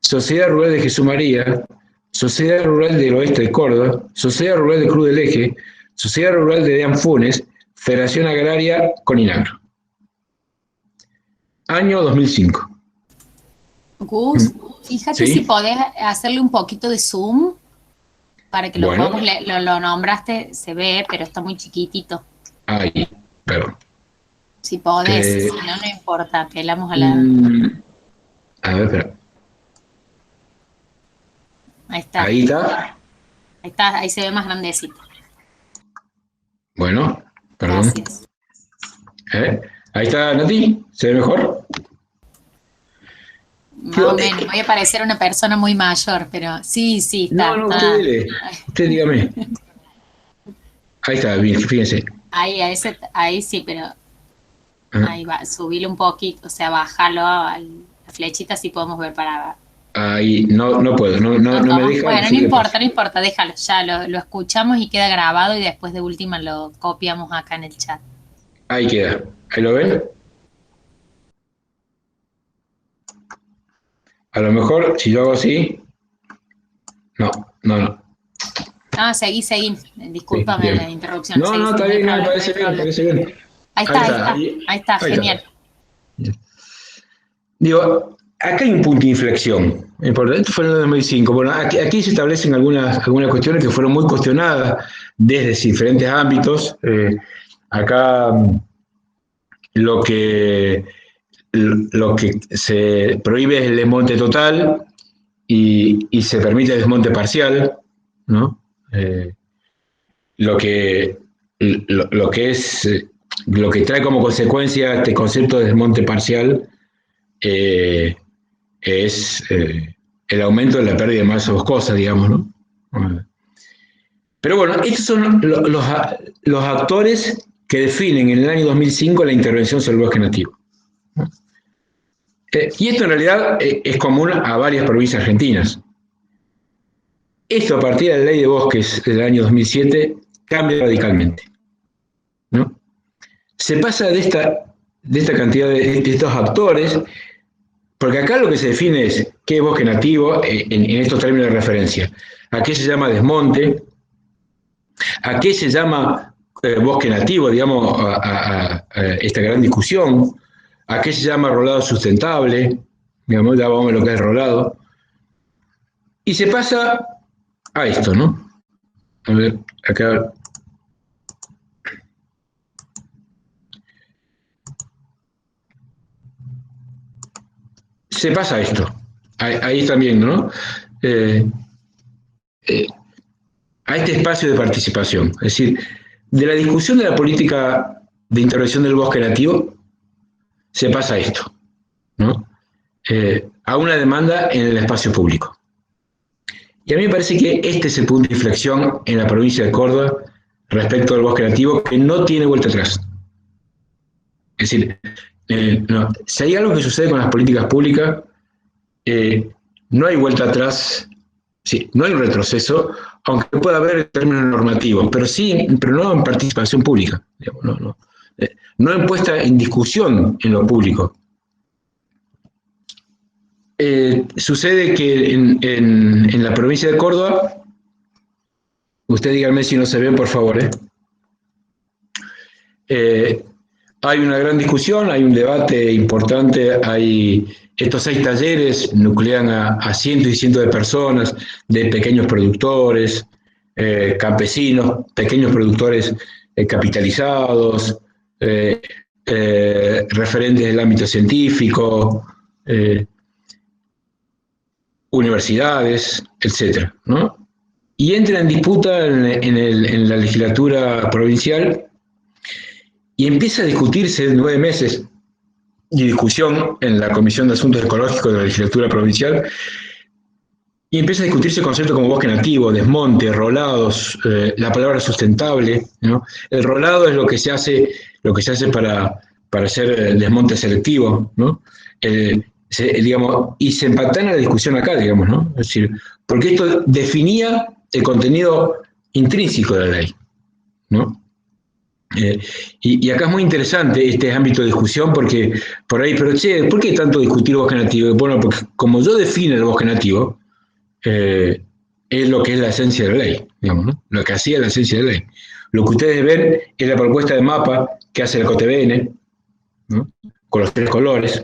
Speaker 5: Sociedad Rural de Jesús María, Sociedad Rural del Oeste de Córdoba, Sociedad Rural de Cruz del Eje, Sociedad Rural de Deán Funes, Federación Agraria Coninagro. Año 2005.
Speaker 2: Gus, fíjate
Speaker 5: ¿Sí?
Speaker 2: si podés hacerle un poquito de zoom para que lo
Speaker 5: Bueno.
Speaker 2: podamos lo nombraste, se ve, pero está muy chiquitito.
Speaker 5: Ahí, perdón.
Speaker 2: Si podés, si no, no importa, apelamos a la...
Speaker 5: A ver, espera.
Speaker 2: Ahí está.
Speaker 5: Ahí está.
Speaker 2: Ahí está, ahí se ve más grandecito.
Speaker 5: Bueno, perdón.
Speaker 2: Gracias.
Speaker 5: Ahí está, Nati. ¿Se ve mejor?
Speaker 2: Más o menos, voy a parecer una persona muy mayor, pero sí, está.
Speaker 5: No,
Speaker 2: está.
Speaker 5: Usted dígame. Ahí está, bien, fíjense.
Speaker 2: Ahí sí, pero ahí va, subirlo un poquito, o sea, bajarlo a la flechita, si podemos ver para...
Speaker 5: Ahí, no puedo, no me deja.
Speaker 2: Bueno, no importa, déjalo, ya lo escuchamos y queda grabado y después de última lo copiamos acá en el chat.
Speaker 5: Ahí queda, ¿ahí lo ven? A lo mejor, si yo hago así... No.
Speaker 2: Ah, seguí, discúlpame
Speaker 5: sí,
Speaker 2: la interrupción.
Speaker 5: No, está bien, me parece bien.
Speaker 2: Ahí está, genial.
Speaker 5: Está. Digo, acá hay un punto de inflexión importante. Esto fue en el 2005. Bueno, aquí se establecen algunas cuestiones que fueron muy cuestionadas desde diferentes ámbitos. Acá lo que se prohíbe es el desmonte total y se permite el desmonte parcial, ¿no? Lo que trae como consecuencia este concepto de desmonte parcial es el aumento de la pérdida de masa boscosa, digamos, ¿no? Pero bueno, estos son los actores que definen en el año 2005 la intervención sobre el bosque nativo. Y esto en realidad es común a varias provincias argentinas. Esto a partir de la ley de bosques del año 2007 cambia radicalmente, ¿no? Se pasa de esta cantidad de estos actores, porque acá lo que se define es qué es bosque nativo en estos términos de referencia. ¿A qué se llama desmonte? ¿A qué se llama bosque nativo, digamos, a esta gran discusión? ¿A qué se llama rolado sustentable? Digamos, ya vamos a lo que es rolado. Y se pasa a esto, ¿no? A ver, acá. se pasa esto. Ahí también, ¿no? A este espacio de participación. Es decir, de la discusión de la política de intervención del bosque nativo, se pasa a esto, ¿no? A una demanda en el espacio público. Y a mí me parece que este es el punto de inflexión en la provincia de Córdoba respecto al bosque nativo, que no tiene vuelta atrás. Es decir, no, si hay algo que sucede con las políticas públicas, no hay vuelta atrás, sí, no hay un retroceso, aunque pueda haber en términos normativos, pero no en participación pública, digamos, no en puesta en discusión en lo público. Sucede que en la provincia de Córdoba, usted dígame si no se ven, por favor, hay una gran discusión, hay un debate importante, estos 6 talleres nuclean a cientos y cientos de personas, de pequeños productores, campesinos, pequeños productores capitalizados, referentes del ámbito científico, universidades, etcétera, ¿no? Y entra en disputa en la legislatura provincial y empieza a discutirse 9 meses de discusión en la Comisión de Asuntos Ecológicos de la legislatura provincial, y empieza a discutirse conceptos como bosque nativo, desmonte, rolados, la palabra sustentable, ¿no? El rolado es lo que se hace para hacer desmonte selectivo, ¿no? Digamos, y se empatana la discusión acá, digamos, ¿no? Es decir, porque esto definía el contenido intrínseco de la ley, ¿no? Y acá es muy interesante este ámbito de discusión, porque por ahí, pero che, ¿por qué tanto discutir bosque nativo? Bueno, porque como yo defino el bosque nativo, es lo que es la esencia de la ley, digamos, ¿no? Lo que hacía la esencia de la ley. Lo que ustedes ven es la propuesta de mapa que hace la COTEBN, ¿no? Con los 3 colores.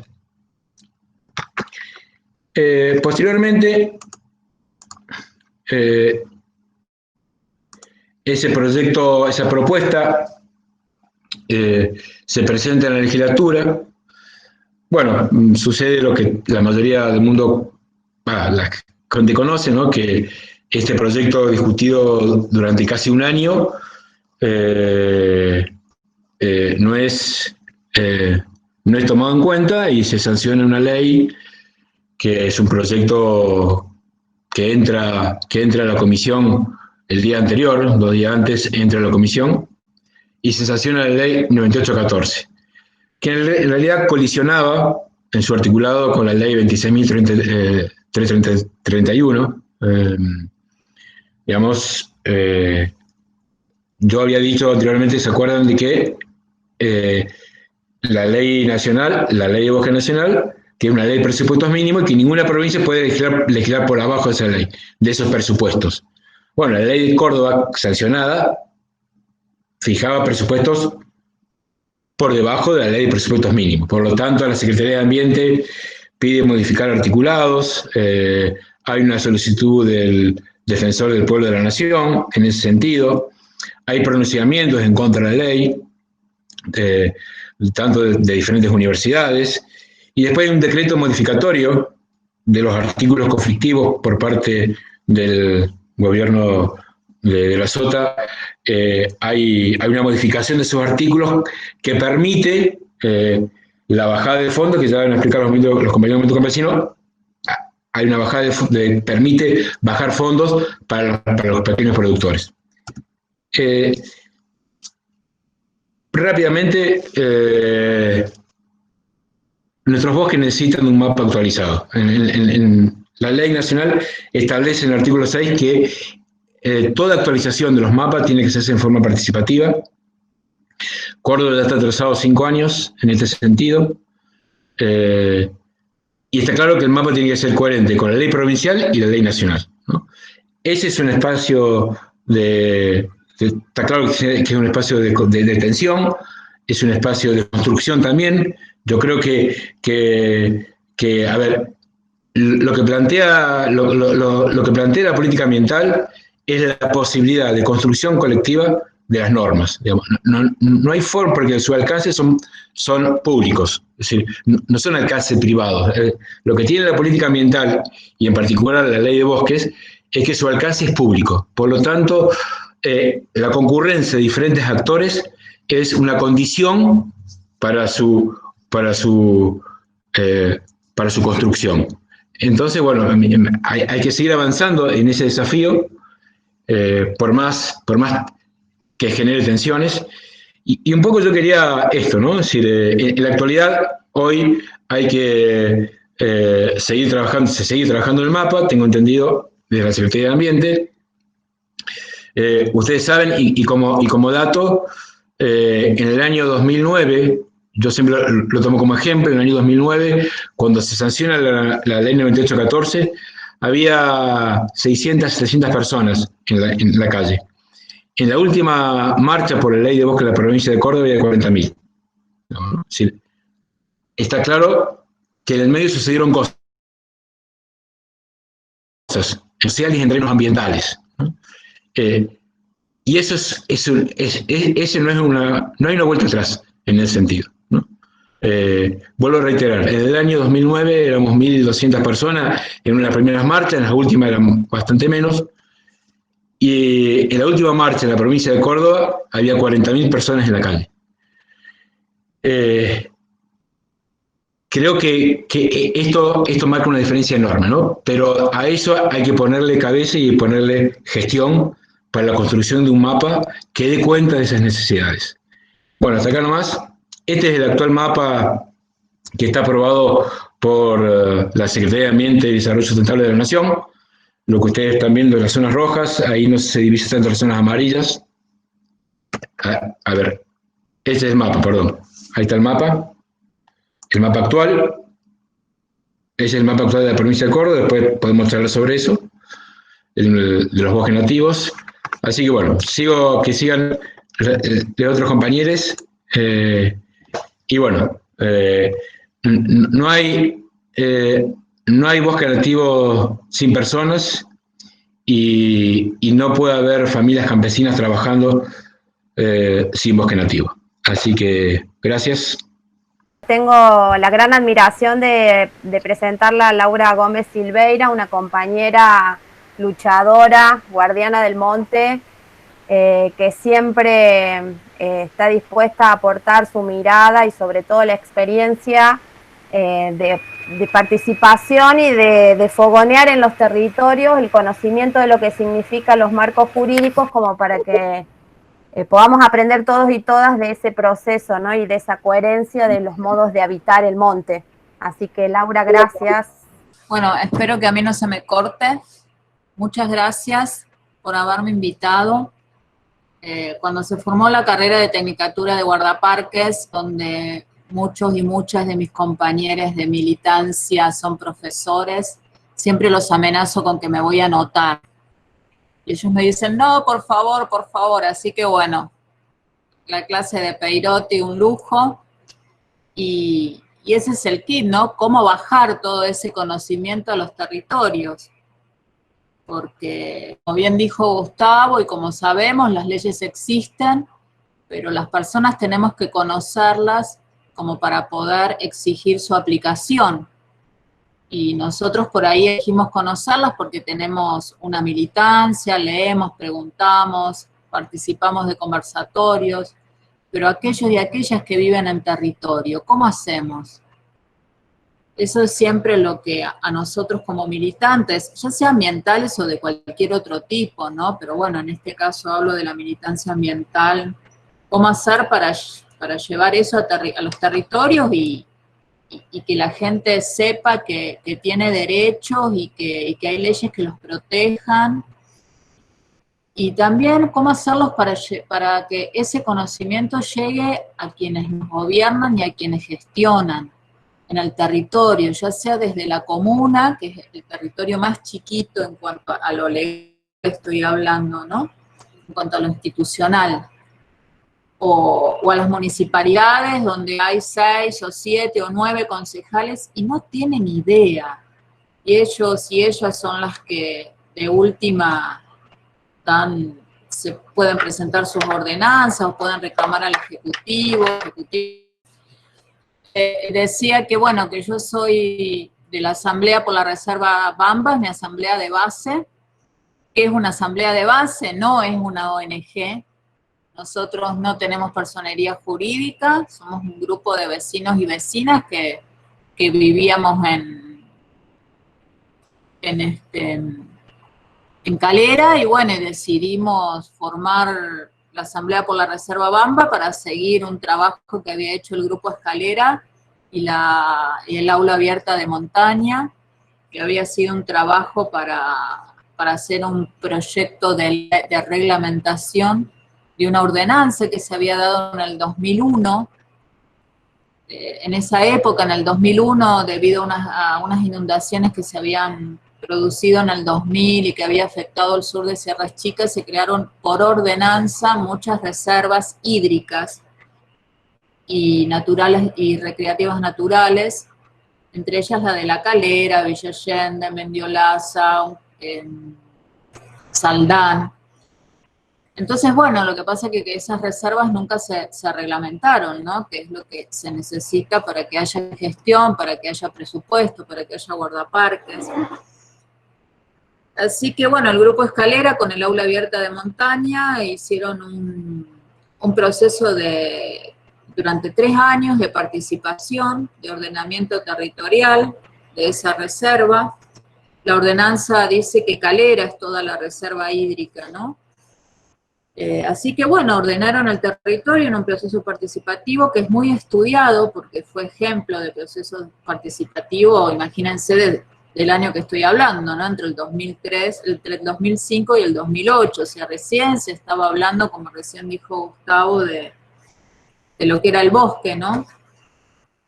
Speaker 5: Posteriormente, ese proyecto, esa propuesta se presenta en la legislatura. Bueno, sucede lo que la mayoría del mundo, la gente conoce, ¿no? Que este proyecto discutido durante casi un año no es tomado en cuenta y se sanciona una ley que es un proyecto que entra a la comisión el día anterior, 2 días antes, entra a la comisión y se sanciona la ley 9814, que en realidad colisionaba en su articulado con la ley 26.331. Digamos, yo había dicho anteriormente, ¿se acuerdan de que la ley nacional, la ley de bosque nacional, que es una ley de presupuestos mínimos y que ninguna provincia puede legislar por abajo de esa ley, de esos presupuestos? Bueno, la ley de Córdoba sancionada fijaba presupuestos por debajo de la ley de presupuestos mínimos. Por lo tanto, la Secretaría de Ambiente pide modificar articulados, hay una solicitud del Defensor del Pueblo de la Nación en ese sentido, hay pronunciamientos en contra de la ley, tanto de diferentes universidades, y después hay un decreto modificatorio de los artículos conflictivos por parte del gobierno de la Sota. Hay una modificación de esos artículos que permite la bajada de fondos, que ya van a explicar los compañeros del movimiento campesino. Hay una bajada permite bajar fondos para los pequeños productores. Rápidamente, nuestros bosques necesitan un mapa actualizado. En la ley nacional establece en el artículo 6 que toda actualización de los mapas tiene que hacerse en forma participativa. Córdoba ya está atrasado 5 años en este sentido. Y está claro que el mapa tiene que ser coherente con la ley provincial y la ley nacional, ¿no? Ese es un espacio está claro que es un espacio de tensión, es un espacio de construcción también. Yo creo que a ver, lo que plantea la política ambiental es la posibilidad de construcción colectiva de las normas. Digamos. No hay forma, porque su alcance son públicos, es decir, no son alcances privados. Lo que tiene la política ambiental, y en particular la ley de bosques, es que su alcance es público. Por lo tanto, la concurrencia de diferentes actores es una condición para su construcción. Entonces, bueno, hay que seguir avanzando en ese desafío, por más que genere tensiones. Y un poco yo quería esto, ¿no? Es decir, en la actualidad, hoy hay que seguir trabajando en el mapa, tengo entendido, desde la Secretaría de Ambiente. Ustedes saben, y como dato, en el año 2009, yo siempre lo tomo como ejemplo, en el año 2009, cuando se sanciona la ley 9814, había 600, 700 personas en la calle. En la última marcha por la ley de bosque de la provincia de Córdoba había 40.000. ¿No? Sí. Está claro que en el medio sucedieron cosas sociales y en términos ambientales. ¿No? Y eso no hay una vuelta atrás en ese sentido. ¿No? Vuelvo a reiterar, en el año 2009 éramos 1.200 personas en una de las primeras marchas, en las últimas eran bastante menos. Y en la última marcha en la provincia de Córdoba había 40.000 personas en la calle. Creo que esto marca una diferencia enorme, ¿no? Pero a eso hay que ponerle cabeza y ponerle gestión para la construcción de un mapa que dé cuenta de esas necesidades. Bueno, hasta acá nomás. Este es el actual mapa que está aprobado por la Secretaría de Ambiente y Desarrollo Sustentable de la Nación. Lo que ustedes están viendo en las zonas rojas, ahí no se divide tanto las zonas amarillas. A ver, este es el mapa, perdón. Ahí está el mapa actual. Ese es el mapa actual de la provincia de Córdoba, después podemos hablar sobre eso, de los bosques nativos. Así que bueno, que sigan de otros compañeros. Y bueno, no hay bosque nativo sin personas y no puede haber familias campesinas trabajando sin bosque nativo. Así que, gracias.
Speaker 4: Tengo la gran admiración de presentarla a Laura Gómez Silveira, una compañera luchadora, guardiana del monte, que siempre está dispuesta a aportar su mirada y sobre todo la experiencia de participación y de fogonear en los territorios el conocimiento de lo que significan los marcos jurídicos, como para que podamos aprender todos y todas de ese proceso, ¿no? Y de esa coherencia de los modos de habitar el monte. Así que, Laura, gracias.
Speaker 2: Bueno, espero que a mí no se me corte. Muchas gracias por haberme invitado. Cuando se formó la carrera de Tecnicatura de Guardaparques, donde muchos y muchas de mis compañeros de militancia son profesores, siempre los amenazo con que me voy a anotar. Y ellos me dicen, no, por favor, así que bueno, la clase de Perotti, un lujo, y ese es el kit, ¿no? Cómo bajar todo ese conocimiento a los territorios. Porque, como bien dijo Gustavo, y como sabemos, las leyes existen, pero las personas tenemos que conocerlas como para poder exigir su aplicación. Y nosotros por ahí elegimos conocerlas porque tenemos una militancia, leemos, preguntamos, participamos de conversatorios, pero aquellos y aquellas que viven en territorio, ¿cómo hacemos? Eso es siempre lo que a nosotros como militantes, ya sea ambientales o de cualquier otro tipo, ¿no? Pero bueno, en este caso hablo de la militancia ambiental, ¿cómo hacer para llevar eso a los territorios y que la gente sepa que tiene derechos y que hay leyes que los protejan? Y también cómo hacerlos para que ese conocimiento llegue a quienes nos gobiernan y a quienes gestionan en el territorio, ya sea desde la comuna, que es el territorio más chiquito en cuanto a lo legal estoy hablando, ¿no? En cuanto a lo institucional. O a las municipalidades donde hay 6 o 7 o 9 concejales y no tienen idea. Y ellos y ellas son las que de última
Speaker 6: se pueden presentar sus ordenanzas o pueden reclamar al Ejecutivo. Decía que, bueno, que yo soy de la Asamblea por la Reserva Bamba, es mi asamblea de base. ¿Qué es una asamblea de base? No es una ONG. Nosotros no tenemos personería jurídica, somos un grupo de vecinos y vecinas que vivíamos en Calera, y bueno, decidimos formar la Asamblea por la Reserva Bamba para seguir un trabajo que había hecho el Grupo Escalera y el Aula Abierta de Montaña, que había sido un trabajo para hacer un proyecto de reglamentación de una ordenanza que se había dado en el 2001. En esa época, en el 2001, debido a unas inundaciones que se habían producido en el 2000 y que había afectado el sur de Sierras Chicas, se crearon por ordenanza muchas reservas hídricas y naturales y recreativas naturales, entre ellas la de La Calera, Villa Allende, Mendiolaza, Saldán. Entonces, bueno, lo que pasa es que esas reservas nunca se reglamentaron, ¿no? Que es lo que se necesita para que haya gestión, para que haya presupuesto, para que haya guardaparques. Así que, bueno, el Grupo Escalera con el Aula Abierta de Montaña hicieron un proceso durante 3 años de participación, de ordenamiento territorial de esa reserva. La ordenanza dice que Calera es toda la reserva hídrica, ¿no? Así que, bueno, ordenaron el territorio en un proceso participativo que es muy estudiado porque fue ejemplo de proceso participativo, imagínense, del año que estoy hablando, ¿no? Entre el 2005 y el 2008, o sea, recién se estaba hablando, como recién dijo Gustavo, de lo que era el bosque, ¿no?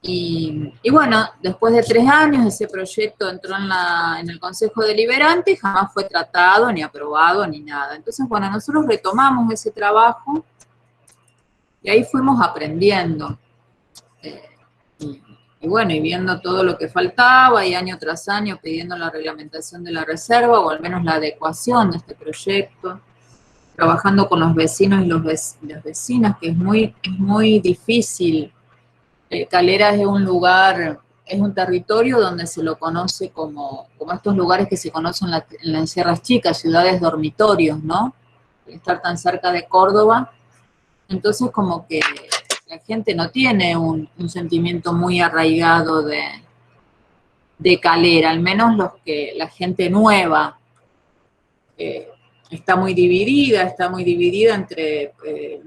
Speaker 6: Y bueno, después de 3 años ese proyecto entró en el Consejo Deliberante y jamás fue tratado, ni aprobado, ni nada. Entonces, bueno, nosotros retomamos ese trabajo y ahí fuimos aprendiendo. Y bueno, y viendo todo lo que faltaba y año tras año pidiendo la reglamentación de la reserva o al menos la adecuación de este proyecto, trabajando con los vecinos y las vecinas, que es muy difícil. Calera es un lugar, es un territorio donde se lo conoce como estos lugares que se conocen en las Sierras Chicas, ciudades dormitorios, ¿no? Estar tan cerca de Córdoba. Entonces, como que la gente no tiene un sentimiento muy arraigado de Calera, al menos la gente nueva. Está muy dividida entre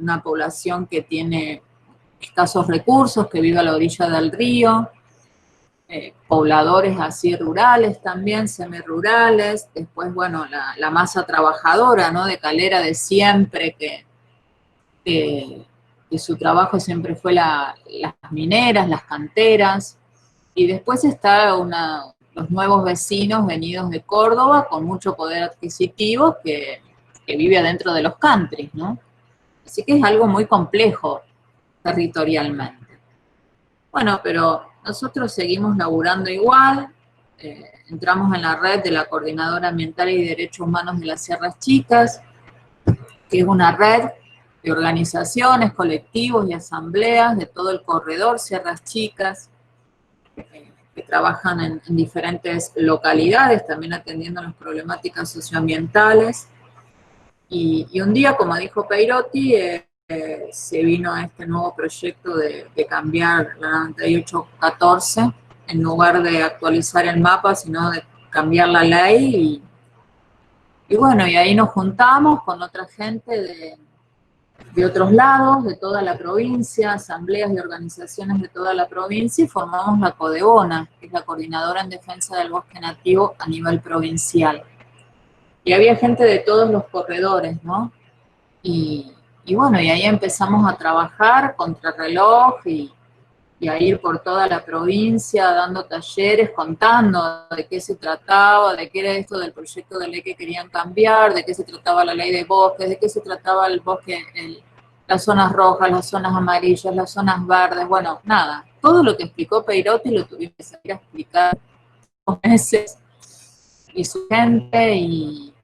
Speaker 6: una población que tiene escasos recursos, que vive a la orilla del río, pobladores así rurales también, semirurales, después, bueno, la masa trabajadora, ¿no? De Calera de siempre, que su trabajo siempre fue las mineras, las canteras, y después está los nuevos vecinos venidos de Córdoba con mucho poder adquisitivo que vive adentro de los countries, ¿no? Así que es algo muy complejo territorialmente. Bueno, pero nosotros seguimos laburando igual, entramos en la red de la Coordinadora Ambiental y Derechos Humanos de las Sierras Chicas, que es una red de organizaciones, colectivos y asambleas de todo el corredor Sierras Chicas, que trabajan en diferentes localidades, también atendiendo las problemáticas socioambientales. Y un día, como dijo Peirotti, se vino este nuevo proyecto de cambiar la 9814, en lugar de actualizar el mapa, sino de cambiar la ley. Y bueno, y ahí nos juntamos con otra gente de otros lados, de toda la provincia, asambleas y organizaciones de toda la provincia, y formamos la CODEBONA, que es la Coordinadora en Defensa del Bosque Nativo a nivel provincial. Y había gente de todos los corredores, ¿no? Y bueno, y ahí empezamos a trabajar contrarreloj y a ir por toda la provincia dando talleres, contando de qué se trataba, de qué era esto del proyecto de ley que querían cambiar, de qué se trataba la ley de bosques, de qué se trataba el bosque, las zonas rojas, las zonas amarillas, las zonas verdes, bueno, nada. Todo lo que explicó Peirotti lo tuvimos que salir a explicar 2 meses, y su gente, y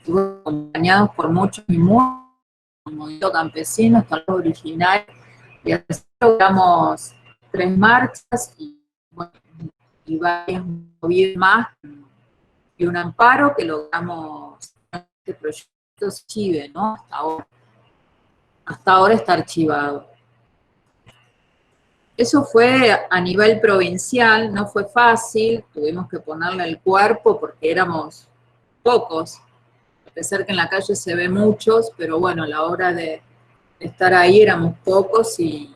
Speaker 6: bueno, la acompañados por muchos y muchos, el movimiento campesino, hasta los originales, y así logramos 3 marchas bueno, y varias movidas más, y un amparo que logramos este proyecto archive, ¿no? Hasta ahora está archivado. Eso fue a nivel provincial, no fue fácil, tuvimos que ponerle el cuerpo porque éramos pocos, a pesar que en la calle se ve muchos, pero bueno, a la hora de estar ahí éramos pocos y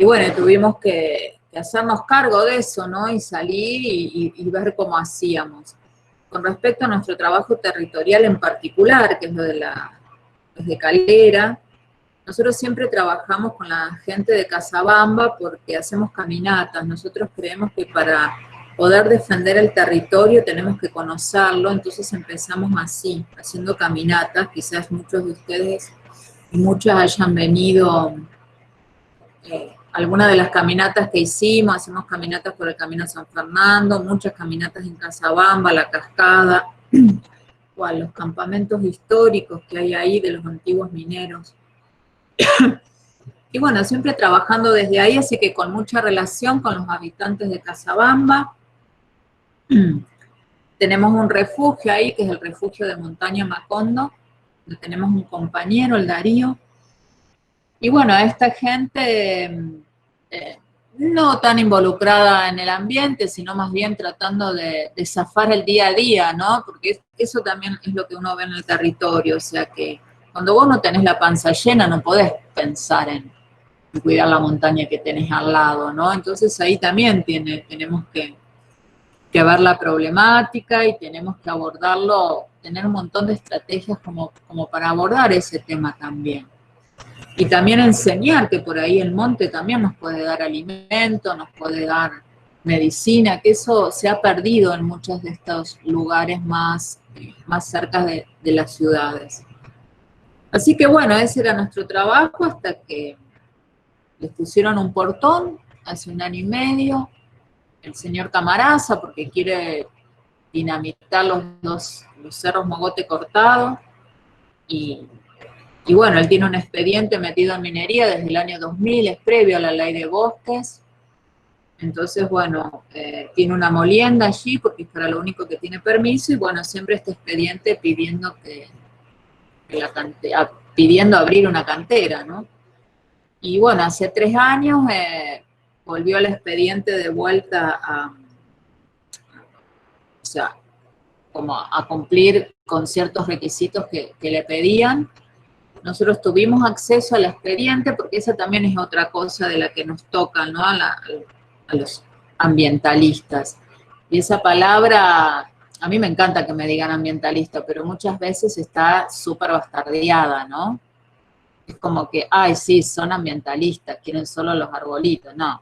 Speaker 6: bueno, tuvimos que hacernos cargo de eso, ¿no? Y salir y ver cómo hacíamos. Con respecto a nuestro trabajo territorial en particular, que es lo de Calera, nosotros siempre trabajamos con la gente de Casabamba porque hacemos caminatas. Nosotros creemos que para poder defender el territorio tenemos que conocerlo, entonces empezamos así, haciendo caminatas. Quizás muchos de ustedes y muchas hayan venido algunas de las caminatas que hicimos. Hacemos caminatas por el Camino San Fernando, muchas caminatas en Casabamba, La Cascada, o a los campamentos históricos que hay ahí de los antiguos mineros. Y bueno, siempre trabajando desde ahí, así que con mucha relación con los habitantes de Casabamba. Tenemos un refugio ahí, que es el refugio de Montaña Macondo, donde tenemos un compañero, el Darío. Y bueno, a esta gente no tan involucrada en el ambiente, sino más bien tratando de zafar el día a día, ¿no? Porque eso también es lo que uno ve en el territorio, o sea que cuando vos no tenés la panza llena, no podés pensar en cuidar la montaña que tenés al lado, ¿no? Entonces ahí también tenemos que ver la problemática y tenemos que abordarlo, tener un montón de estrategias como para abordar ese tema también. Y también enseñar que por ahí el monte también nos puede dar alimento, nos puede dar medicina, que eso se ha perdido en muchos de estos lugares más cerca de las ciudades. Así que bueno, ese era nuestro trabajo hasta que les pusieron un portón hace 1 año y medio, el señor Camaraza, porque quiere dinamitar los cerros Mogote Cortado, y bueno, él tiene un expediente metido en minería desde el año 2000, es previo a la ley de bosques. Entonces, bueno, tiene una molienda allí porque es para lo único que tiene permiso, y bueno, siempre este expediente pidiendo pidiendo abrir una cantera, ¿no? Y bueno, hace 3 años volvió el expediente de vuelta o sea, como a cumplir con ciertos requisitos que le pedían. Nosotros tuvimos acceso al expediente porque esa también es otra cosa de la que nos toca, ¿no? A los ambientalistas. Y esa palabra, a mí me encanta que me digan ambientalista, pero muchas veces está súper bastardeada, ¿no? Es como que, ay, sí, son ambientalistas, quieren solo los arbolitos. No,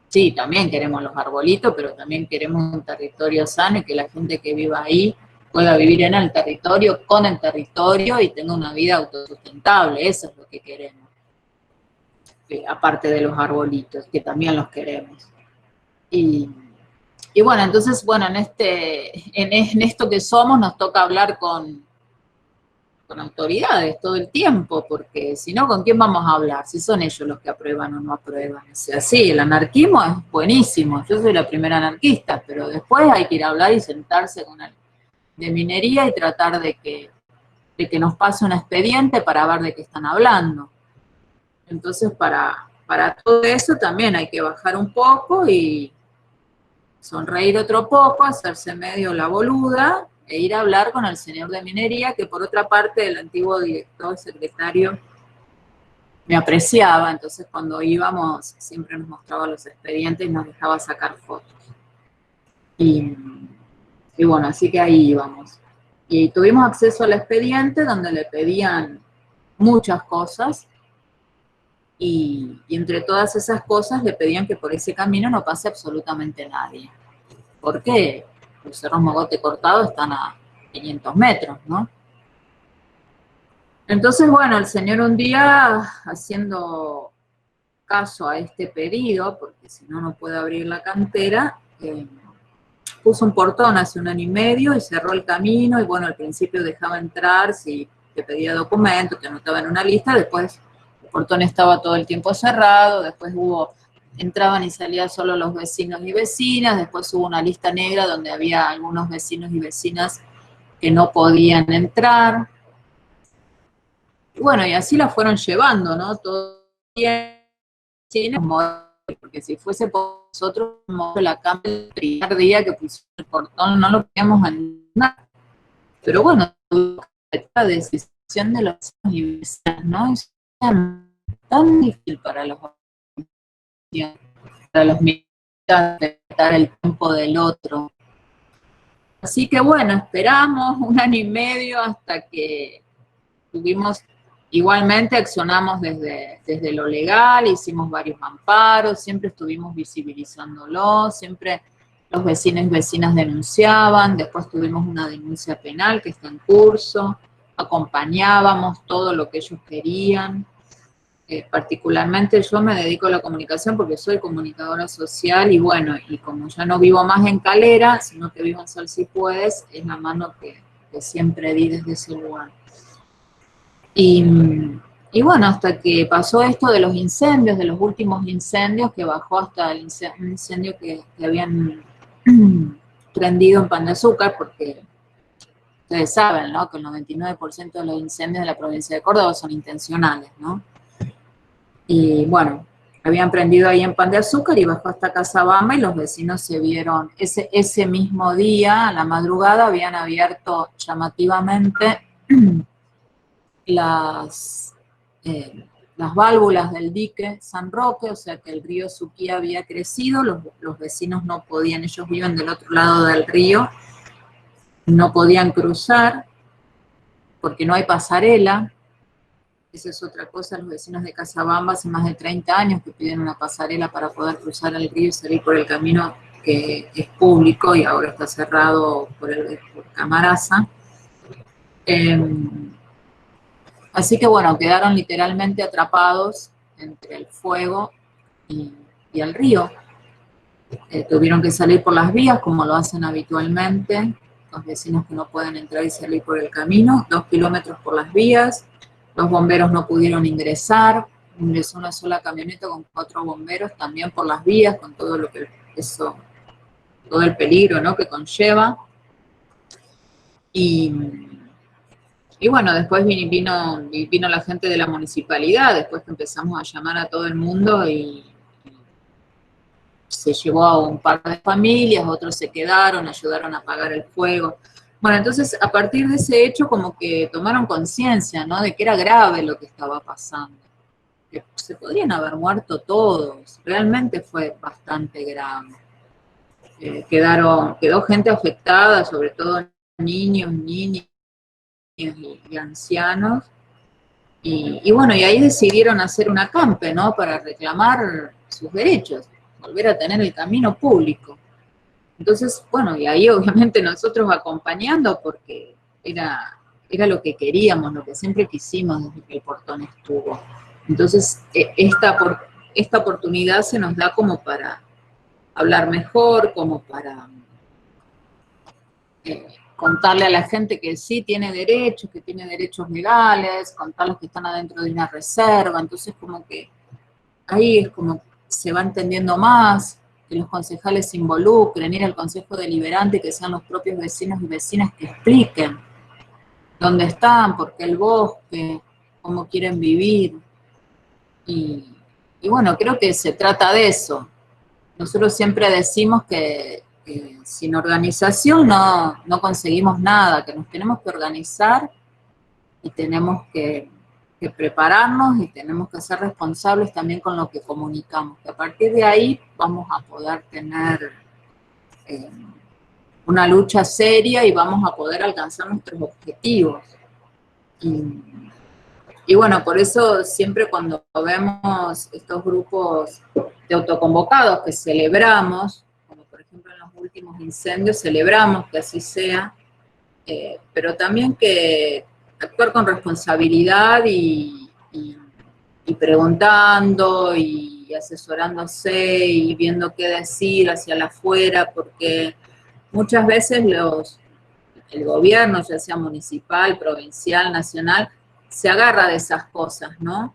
Speaker 6: sí, también queremos los arbolitos, pero también queremos un territorio sano y que la gente que viva ahí pueda vivir en el territorio, con el territorio, y tenga una vida autosustentable. Eso es lo que queremos. Aparte de los arbolitos, que también los queremos. Y bueno, entonces, bueno, en esto que somos nos toca hablar con autoridades todo el tiempo, porque si no, ¿con quién vamos a hablar? Si son ellos los que aprueban o no aprueban. O sea, sí, el anarquismo es buenísimo, yo soy la primera anarquista, pero después hay que ir a hablar y sentarse con el de minería y tratar de que nos pase un expediente para ver de qué están hablando. Entonces, para todo eso también hay que bajar un poco y sonreír otro poco, hacerse medio la boluda e ir a hablar con el señor de minería, que por otra parte el antiguo director, secretario, me apreciaba. Entonces cuando íbamos siempre nos mostraba los expedientes y nos dejaba sacar fotos. Y bueno, así que ahí íbamos. Y tuvimos acceso al expediente donde le pedían muchas cosas, y entre todas esas cosas le pedían que por ese camino no pase absolutamente nadie. ¿Por qué? Los cerros Mogote Cortado están a 500 metros, ¿no? Entonces, bueno, el señor un día, haciendo caso a este pedido, porque si no, no puede abrir la cantera, puso un portón hace 1 año y medio y cerró el camino, y bueno, al principio dejaba entrar si te pedía documentos, te anotaba en una lista, después el portón estaba todo el tiempo cerrado, después entraban y salían solo los vecinos y vecinas, después hubo una lista negra donde había algunos vecinos y vecinas que no podían entrar. Y bueno, y así la fueron llevando, ¿no? Todo bien, porque si fuese por nosotros, la cama el primer día que pusimos el portón no lo podíamos andar. Pero bueno, la decisión de los vecinos y vecinas, ¿no? Es tan difícil para los militantes respetar el tiempo del otro. Así que bueno, esperamos 1 año y medio hasta que igualmente accionamos desde lo legal, hicimos varios amparos, siempre estuvimos visibilizándolo, siempre los vecinos y vecinas denunciaban, después tuvimos una denuncia penal que está en curso, acompañábamos todo lo que ellos querían. Particularmente yo me dedico a la comunicación porque soy comunicadora social y bueno, y como ya no vivo más en Calera, sino que vivo en Sal Si Puedes, es la mano que siempre di desde ese lugar. Y bueno, hasta que pasó esto de los incendios, de los últimos incendios, que bajó hasta un incendio que habían prendido en Pan de Azúcar, porque ustedes saben, ¿no?, que el 99% de los incendios de la provincia de Córdoba son intencionales, ¿no? Y bueno, habían prendido ahí en Pan de Azúcar y bajó hasta Casabamba y los vecinos se vieron, ese mismo día, a la madrugada, habían abierto llamativamente las válvulas del dique San Roque, o sea que el río Suquía había crecido, los vecinos no podían, ellos viven del otro lado del río, no podían cruzar porque no hay pasarela. Esa es otra cosa, los vecinos de Casabamba hace más de 30 años que piden una pasarela para poder cruzar el río y salir por el camino que es público y ahora está cerrado por Camaraza. Así que bueno, quedaron literalmente atrapados entre el fuego y el río. Tuvieron que salir por las vías como lo hacen habitualmente, los vecinos que no pueden entrar y salir por el camino, 2 kilómetros por las vías. Los bomberos no pudieron ingresar, ingresó una sola camioneta con 4 bomberos también por las vías, con todo lo que todo el peligro, ¿no?, que conlleva. Y bueno, después vino la gente de la municipalidad, después que empezamos a llamar a todo el mundo y se llevó a un par de familias, otros se quedaron, ayudaron a apagar el fuego. Bueno, entonces a partir de ese hecho como que tomaron conciencia, ¿no?, de que era grave lo que estaba pasando, que se podrían haber muerto todos, realmente fue bastante grave. Quedó gente afectada, sobre todo niños, niñas y ancianos, y bueno, y ahí decidieron hacer un acampe, ¿no?, para reclamar sus derechos, volver a tener el camino público. Entonces, bueno, y ahí obviamente nosotros acompañando porque era lo que queríamos, lo que siempre quisimos desde que el portón estuvo. Entonces, esta oportunidad se nos da como para hablar mejor, como para contarle a la gente que sí tiene derechos, que tiene derechos legales, contarles que están adentro de una reserva. Entonces, como que ahí es como se va entendiendo más, que los concejales se involucren, ir al consejo deliberante, que sean los propios vecinos y vecinas que expliquen dónde están, por qué el bosque, cómo quieren vivir. Y bueno, creo que se trata de eso. Nosotros siempre decimos que sin organización no conseguimos nada, que nos tenemos que organizar y tenemos que prepararnos y tenemos que ser responsables también con lo que comunicamos, que a partir de ahí vamos a poder tener una lucha seria y vamos a poder alcanzar nuestros objetivos. Y bueno, por eso siempre cuando vemos estos grupos de autoconvocados que celebramos, como por ejemplo en los últimos incendios, celebramos que así sea, pero también que actuar con responsabilidad y preguntando y asesorándose y viendo qué decir hacia el afuera, porque muchas veces el gobierno, ya sea municipal, provincial, nacional, se agarra de esas cosas, ¿no?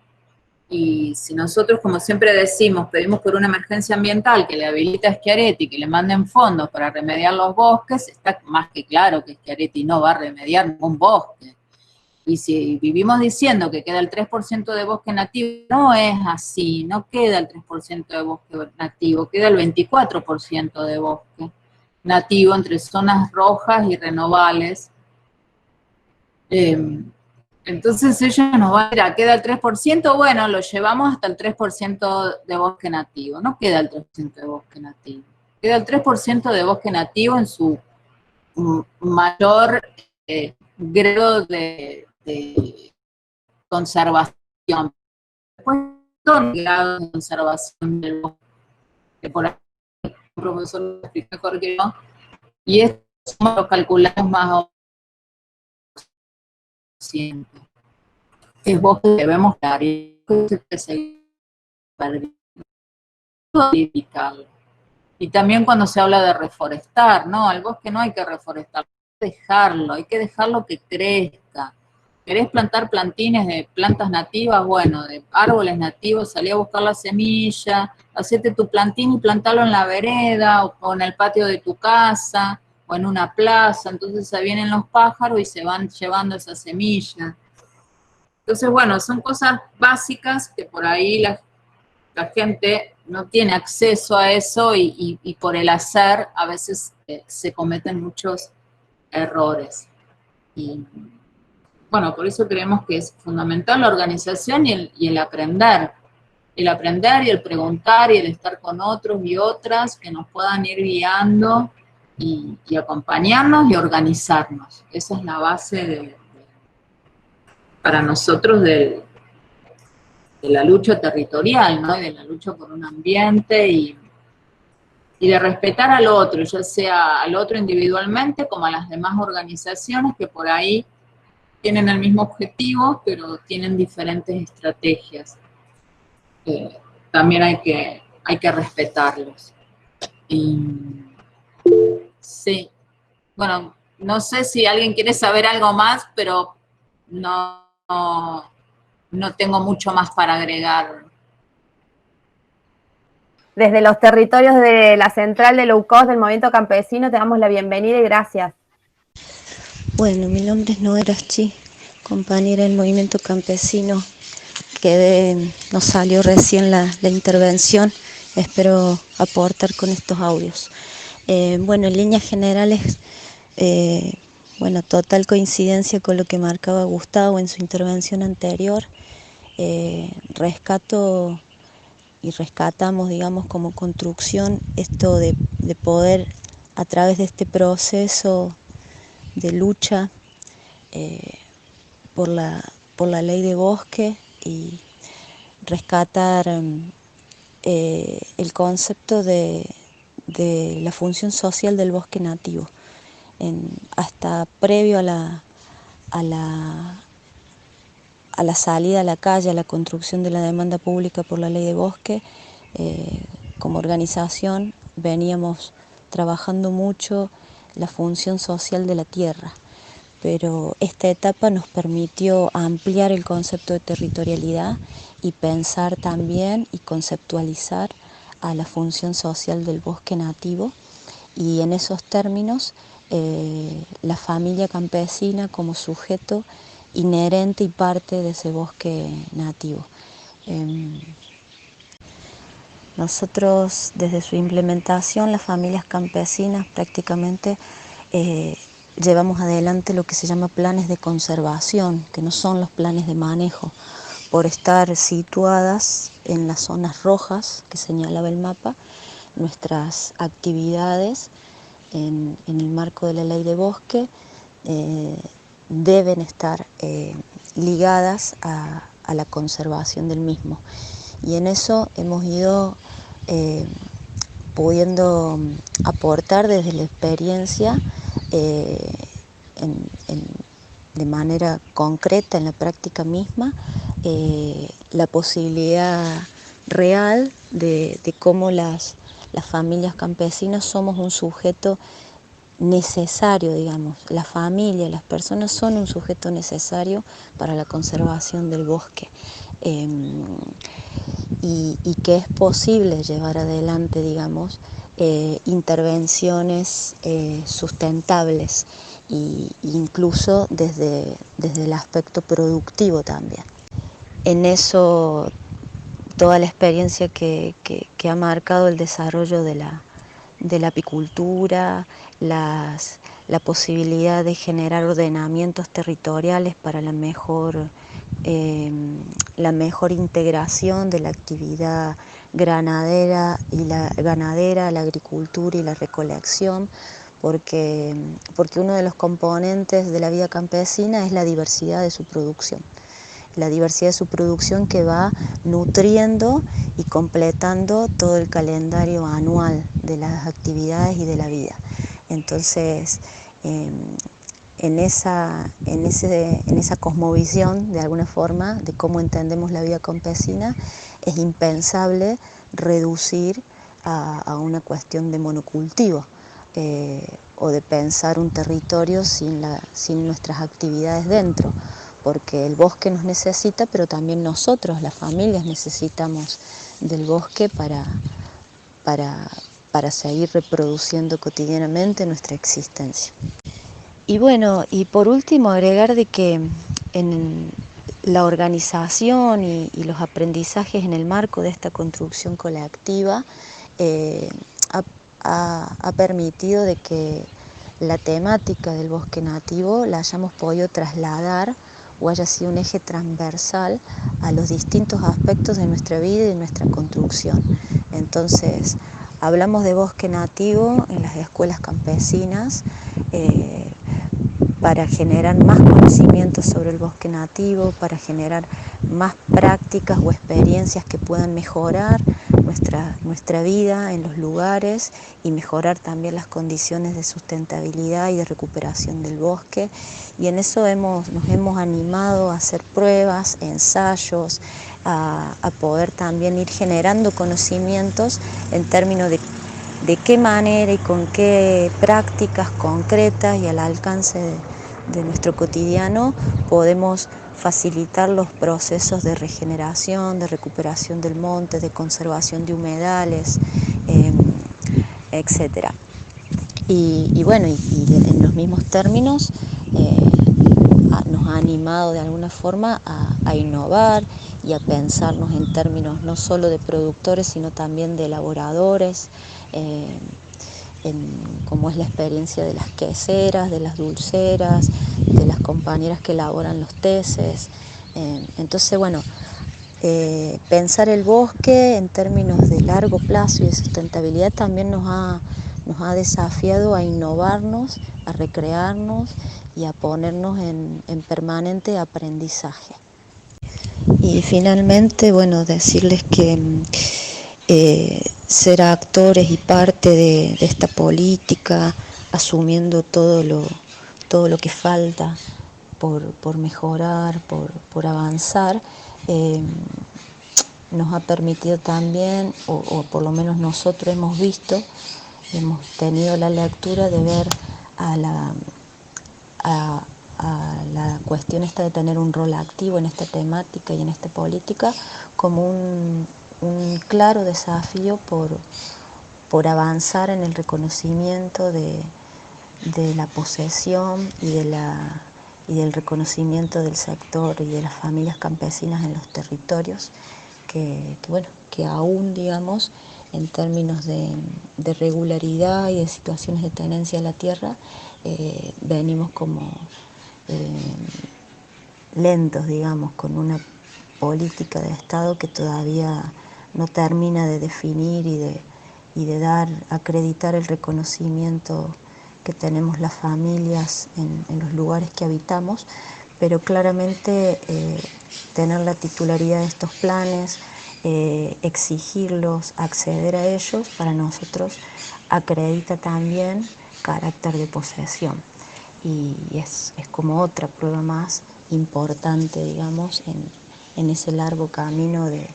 Speaker 6: Y si nosotros, como siempre decimos, pedimos por una emergencia ambiental que le habilite a Schiaretti, que le manden fondos para remediar los bosques, está más que claro que Schiaretti no va a remediar ningún bosque. Y si vivimos diciendo que queda el 3% de bosque nativo, no es así, no queda el 3% de bosque nativo, queda el 24% de bosque nativo entre zonas rojas y renovables. Entonces ellos nos van a decir, queda el 3%, bueno, lo llevamos hasta el 3% de bosque nativo, no queda el 3% de bosque nativo, queda el 3% de bosque nativo en su mayor grado de conservación. Después, todo el grado de conservación del bosque, que por ahí el profesor lo explica mejor que yo, y esto lo calculamos más o menos. Es bosque que debemos dar y que seguir perdiendo. Y también cuando se habla de reforestar, ¿no? Al bosque no hay que reforestar, hay que dejarlo que crezca. ¿Querés plantar plantines de plantas nativas? Bueno, de árboles nativos, salí a buscar la semilla, hacete tu plantín y plantalo en la vereda o en el patio de tu casa o en una plaza. Entonces se vienen los pájaros y se van llevando esa semilla. Entonces, bueno, son cosas básicas que por ahí la gente no tiene acceso a eso y por el hacer a veces se cometen muchos errores. Y bueno, por eso creemos que es fundamental la organización y el aprender. El aprender y el preguntar y el estar con otros y otras que nos puedan ir guiando y acompañarnos y organizarnos. Esa es la base para nosotros de la lucha territorial, ¿no? Y de la lucha por un ambiente y de respetar al otro, ya sea al otro individualmente como a las demás organizaciones que por ahí tienen el mismo objetivo, pero tienen diferentes estrategias. También hay que respetarlos. Y, sí, bueno, no sé si alguien quiere saber algo más, pero no tengo mucho más para agregar.
Speaker 4: Desde los territorios de la central de Leucós del Movimiento Campesino te damos la bienvenida y gracias.
Speaker 7: Bueno, mi nombre es Noé Raschi, compañera del Movimiento Campesino, que nos salió recién la intervención. Espero aportar con estos audios. Bueno, en líneas generales, bueno, total coincidencia con lo que marcaba Gustavo en su intervención anterior. Rescato y rescatamos, digamos, como construcción esto de poder, a través de este proceso de lucha por la ley de bosque, y rescatar el concepto de la función social del bosque nativo. Hasta previo a la salida a la calle, a la construcción de la demanda pública por la ley de bosque, como organización veníamos trabajando mucho la función social de la tierra, pero esta etapa nos permitió ampliar el concepto de territorialidad y pensar también y conceptualizar a la función social del bosque nativo, y en esos términos la familia campesina como sujeto inherente y parte de ese bosque nativo. Nosotros, desde su implementación, las familias campesinas prácticamente llevamos adelante lo que se llama planes de conservación, que no son los planes de manejo, por estar situadas en las zonas rojas que señalaba el mapa. Nuestras actividades en el marco de la ley de bosque deben estar ligadas a la conservación del mismo. Y en eso hemos ido pudiendo aportar desde la experiencia de manera concreta en la práctica misma la posibilidad real de cómo las familias campesinas somos un sujeto necesario, digamos. La familia, las personas son un sujeto necesario para la conservación del bosque. Y que es posible llevar adelante, digamos, intervenciones sustentables incluso desde el aspecto productivo también. En eso, toda la experiencia que ha marcado el desarrollo de la apicultura, la posibilidad de generar ordenamientos territoriales para la mejor integración de la actividad ganadera, la agricultura y la recolección, porque uno de los componentes de la vida campesina es la diversidad de su producción. La diversidad de su producción que va nutriendo y completando todo el calendario anual de las actividades y de la vida. Entonces, en esa cosmovisión, de alguna forma, de cómo entendemos la vida campesina, es impensable reducir a una cuestión de monocultivo o de pensar un territorio sin nuestras actividades dentro, porque el bosque nos necesita, pero también nosotros, las familias, necesitamos del bosque para seguir reproduciendo cotidianamente nuestra existencia. Y bueno, y por último agregar de que en la organización y los aprendizajes en el marco de esta construcción colectiva ha permitido de que la temática del bosque nativo la hayamos podido trasladar o haya sido un eje transversal a los distintos aspectos de nuestra vida y de nuestra construcción. Entonces, hablamos de bosque nativo en las escuelas campesinas para generar más conocimientos sobre el bosque nativo, para generar más prácticas o experiencias que puedan mejorar nuestra vida en los lugares y mejorar también las condiciones de sustentabilidad y de recuperación del bosque. Y en eso nos hemos animado a hacer pruebas, ensayos, a poder también ir generando conocimientos en términos de qué manera y con qué prácticas concretas y al alcance de nuestro cotidiano podemos facilitar los procesos de regeneración, de recuperación del monte, de conservación de humedales, etc. Y bueno, en los mismos términos nos ha animado de alguna forma a innovar y a pensarnos en términos no solo de productores, sino también de elaboradores, como es la experiencia de las queseras, de las dulceras, de las compañeras que elaboran los teces. Entonces, bueno, pensar el bosque en términos de largo plazo y de sustentabilidad también nos ha desafiado a innovarnos, a recrearnos y a ponernos en permanente aprendizaje. Y finalmente, bueno, decirles que ser actores y parte de esta política, asumiendo todo lo que falta por mejorar, por avanzar, nos ha permitido también, o por lo menos nosotros hemos tenido la lectura de ver a la cuestión esta de tener un rol activo en esta temática y en esta política como un claro desafío por avanzar en el reconocimiento de la posesión y del reconocimiento del sector y de las familias campesinas en los territorios que aún, digamos, en términos de regularidad y de situaciones de tenencia de la tierra, venimos como lentos, digamos, con una política de Estado que todavía no termina de definir y de acreditar el reconocimiento que tenemos las familias en los lugares que habitamos, pero claramente tener la titularidad de estos planes, exigirlos, acceder a ellos, para nosotros acredita también carácter de posesión. Y es como otra prueba más importante, digamos, en ese largo camino de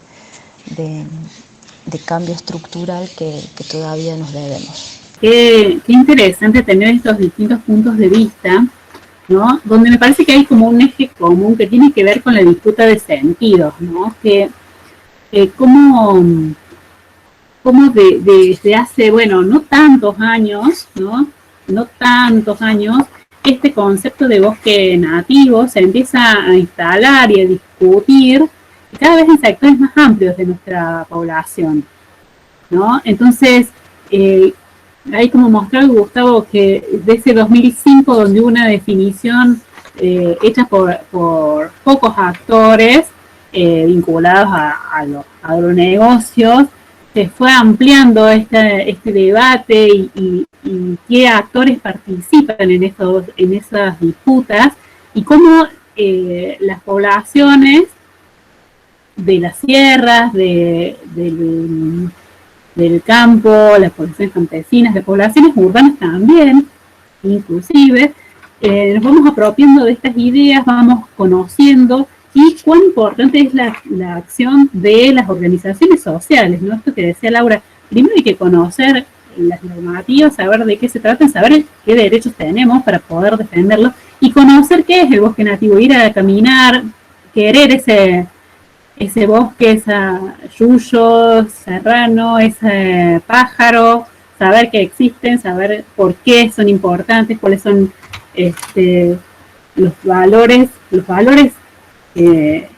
Speaker 7: cambio estructural que todavía nos debemos.
Speaker 1: qué interesante tener estos distintos puntos de vista, ¿no? Donde me parece que hay como un eje común que tiene que ver con la disputa de sentidos, ¿no? Que cómo desde hace, bueno, no tantos años, ¿no? No tantos años, este concepto de bosque nativo se empieza a instalar y a discutir cada vez en sectores más amplios de nuestra población, ¿no? Entonces, hay como mostrado, Gustavo, que desde 2005, donde hubo una definición hecha por pocos actores vinculados a los agronegocios, se fue ampliando este debate y qué actores participan en esas disputas y cómo las poblaciones de las sierras, del campo, las poblaciones campesinas, las poblaciones urbanas también, inclusive, nos vamos apropiando de estas ideas, vamos conociendo y cuán importante es la acción de las organizaciones sociales, ¿no? Esto que decía Laura, primero hay que conocer las normativas, saber de qué se trata, saber qué derechos tenemos para poder defenderlos y conocer qué es el bosque nativo, ir a caminar, querer ese bosque, esa yuyo, serrano, ese pájaro, saber que existen, saber por qué son importantes, cuáles son los valores que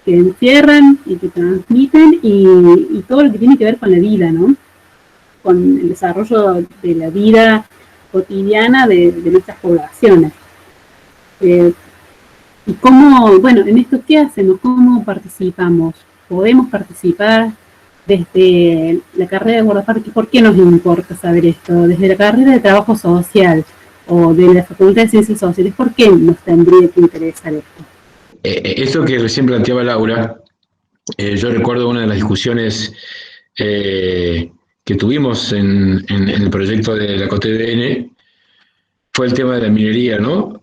Speaker 1: encierran y que transmiten y todo lo que tiene que ver con la vida, ¿no? Con el desarrollo de la vida cotidiana de nuestras poblaciones. Y cómo, bueno, en esto, ¿qué hacemos? ¿Cómo participamos? ¿Podemos participar desde la carrera de guardaparques? ¿Por qué nos importa saber esto? Desde la carrera de trabajo social o de la Facultad de Ciencias Sociales, ¿por qué nos tendría que interesar esto?
Speaker 5: Esto que recién planteaba Laura, yo recuerdo una de las discusiones que tuvimos en el proyecto de la COTDN, fue el tema de la minería, ¿no?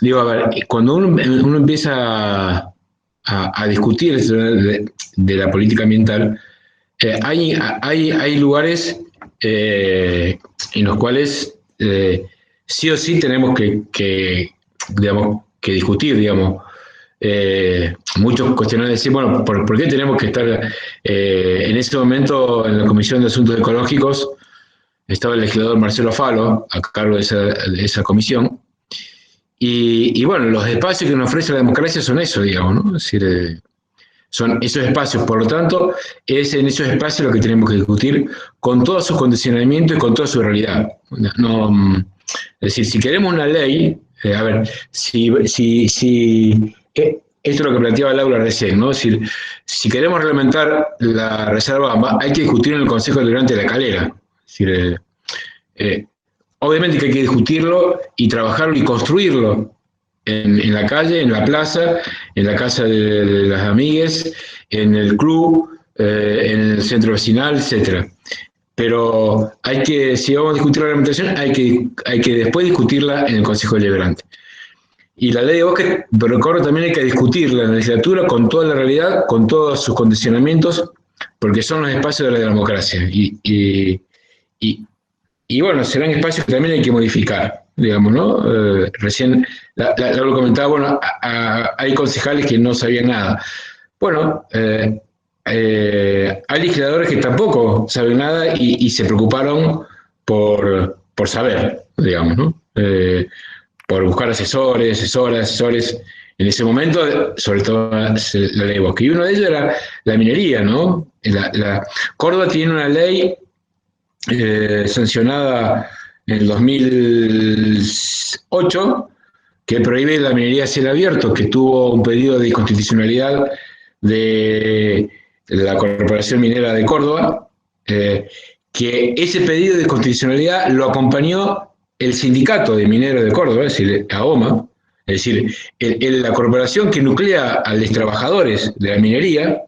Speaker 5: Digo, a ver, cuando uno empieza a discutir de la política ambiental, hay lugares en los cuales sí o sí tenemos que discutir, digamos. Muchos cuestionan decir, bueno, ¿por qué tenemos que estar en ese momento en la Comisión de Asuntos Ecológicos? Estaba el legislador Marcelo Falo a cargo de esa comisión. Y bueno, los espacios que nos ofrece la democracia son eso, digamos, ¿no? Es decir, son esos espacios. Por lo tanto, es en esos espacios lo que tenemos que discutir con todos sus condicionamientos y con toda su realidad. No, es decir, si queremos una ley, a ver, esto es lo que planteaba Laura recién, ¿no? Es decir, si queremos reglamentar la reserva AMBA, hay que discutirlo en el Consejo Deliberante de la Calera. Es decir, obviamente que hay que discutirlo y trabajarlo y construirlo en la calle, en la plaza, en la casa de las amigues, en el club, en el centro vecinal, etc. Pero si vamos a discutir la reglamentación, hay que después discutirla en el Consejo Deliberante. Y la ley de bosque, pero recuerdo también hay que discutirla en la legislatura con toda la realidad, con todos sus condicionamientos, porque son los espacios de la democracia. Y bueno, serán espacios que también hay que modificar, digamos, ¿no? Recién lo comentaba, bueno, hay concejales que no sabían nada. Bueno, hay legisladores que tampoco saben nada y se preocuparon por saber, digamos, ¿no? Por buscar asesores en ese momento, sobre todo la ley de bosque. Y uno de ellos era la minería, ¿no? Córdoba tiene una ley sancionada en el 2008 que prohíbe la minería a cielo abierto, que tuvo un pedido de inconstitucionalidad de la Corporación Minera de Córdoba, que ese pedido de constitucionalidad lo acompañó el sindicato de mineros de Córdoba, es decir, AOMA, es decir, la corporación que nuclea a los trabajadores de la minería,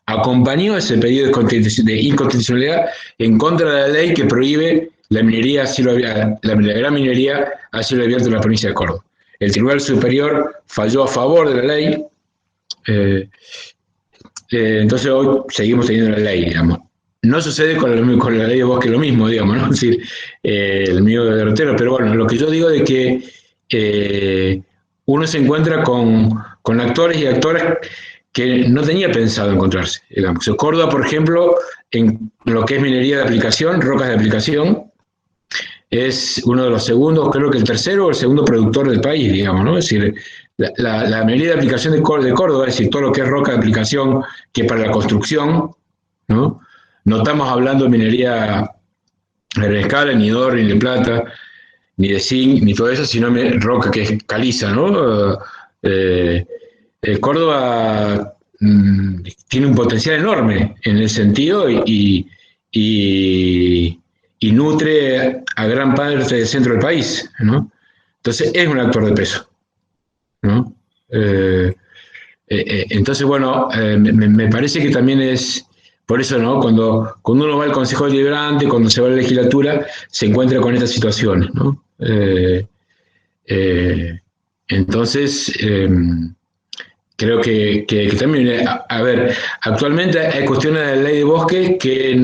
Speaker 5: acompañó ese pedido de inconstitucionalidad en contra de la ley que prohíbe la minería a cielo abierto, la gran minería a cielo abierto en la provincia de Córdoba. El Tribunal Superior falló a favor de la ley, entonces hoy seguimos teniendo la ley, digamos. no sucede con la ley de bosque lo mismo, digamos, ¿no? Es decir, el mío de derrotero, pero bueno, lo que yo digo de que uno se encuentra con actores y actoras que no tenía pensado encontrarse, digamos. Córdoba, por ejemplo, en lo que es minería de aplicación, rocas de aplicación, es uno de los segundos, creo que el tercero o el segundo productor del país, digamos, ¿no? Es decir, la minería de aplicación de Córdoba, es decir, todo lo que es roca de aplicación que para la construcción, ¿no? No estamos hablando de minería a gran escala, ni de oro, ni de plata, ni de zinc, ni todo eso, sino roca que es caliza, ¿no? Córdoba tiene un potencial enorme en ese sentido y nutre a gran parte del centro del país, ¿no? Entonces es un actor de peso, ¿no? Entonces, bueno, me parece que también es, por eso, ¿no? Cuando uno va al Consejo Deliberante, cuando se va a la legislatura, se encuentra con estas situaciones, ¿no? Entonces, creo que también, a ver, actualmente hay cuestiones de la ley de bosque que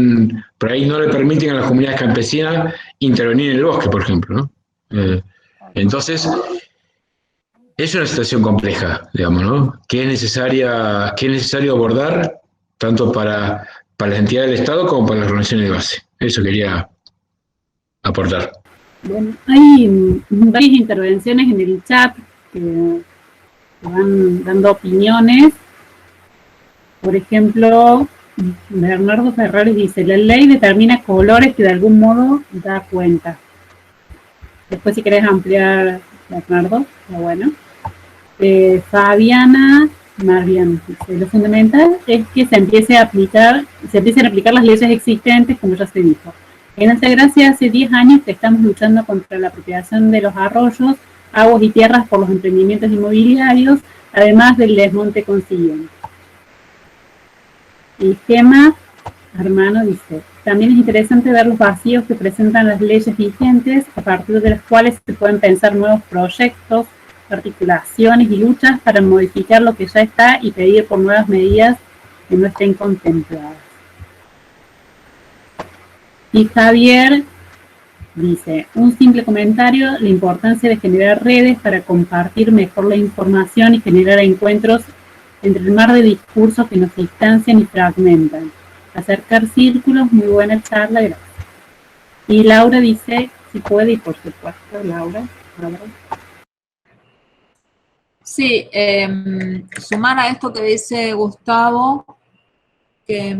Speaker 5: por ahí no le permiten a las comunidades campesinas intervenir en el bosque, por ejemplo, ¿no? Entonces, es una situación compleja, digamos, ¿no? Que es necesario abordar tanto para las entidades del Estado como para las organizaciones de base. Eso quería aportar.
Speaker 1: Bueno, hay varias intervenciones en el chat que van dando opiniones. Por ejemplo, Bernardo Ferraris dice, la ley determina colores que de algún modo da cuenta. Después si querés ampliar, Bernardo, está bueno. Fabiana Marbian dice, lo fundamental es que se empiecen a aplicar las leyes existentes, como ya se dijo. En Altagracia hace 10 años que estamos luchando contra la apropiación de los arroyos, aguas y tierras por los emprendimientos inmobiliarios, además del desmonte consiguiente. Y Gemma Hermano dice, también es interesante ver los vacíos que presentan las leyes vigentes, a partir de las cuales se pueden pensar nuevos proyectos, articulaciones y luchas para modificar lo que ya está y pedir por nuevas medidas que no estén contempladas. Y Javier dice, un simple comentario, la importancia de generar redes para compartir mejor la información y generar encuentros entre el mar de discursos que nos distancian y fragmentan. Acercar círculos, muy buena charla, gracias. Y Laura dice, si puede, y por supuesto, Laura.
Speaker 6: Sí, sumar a esto que dice Gustavo, que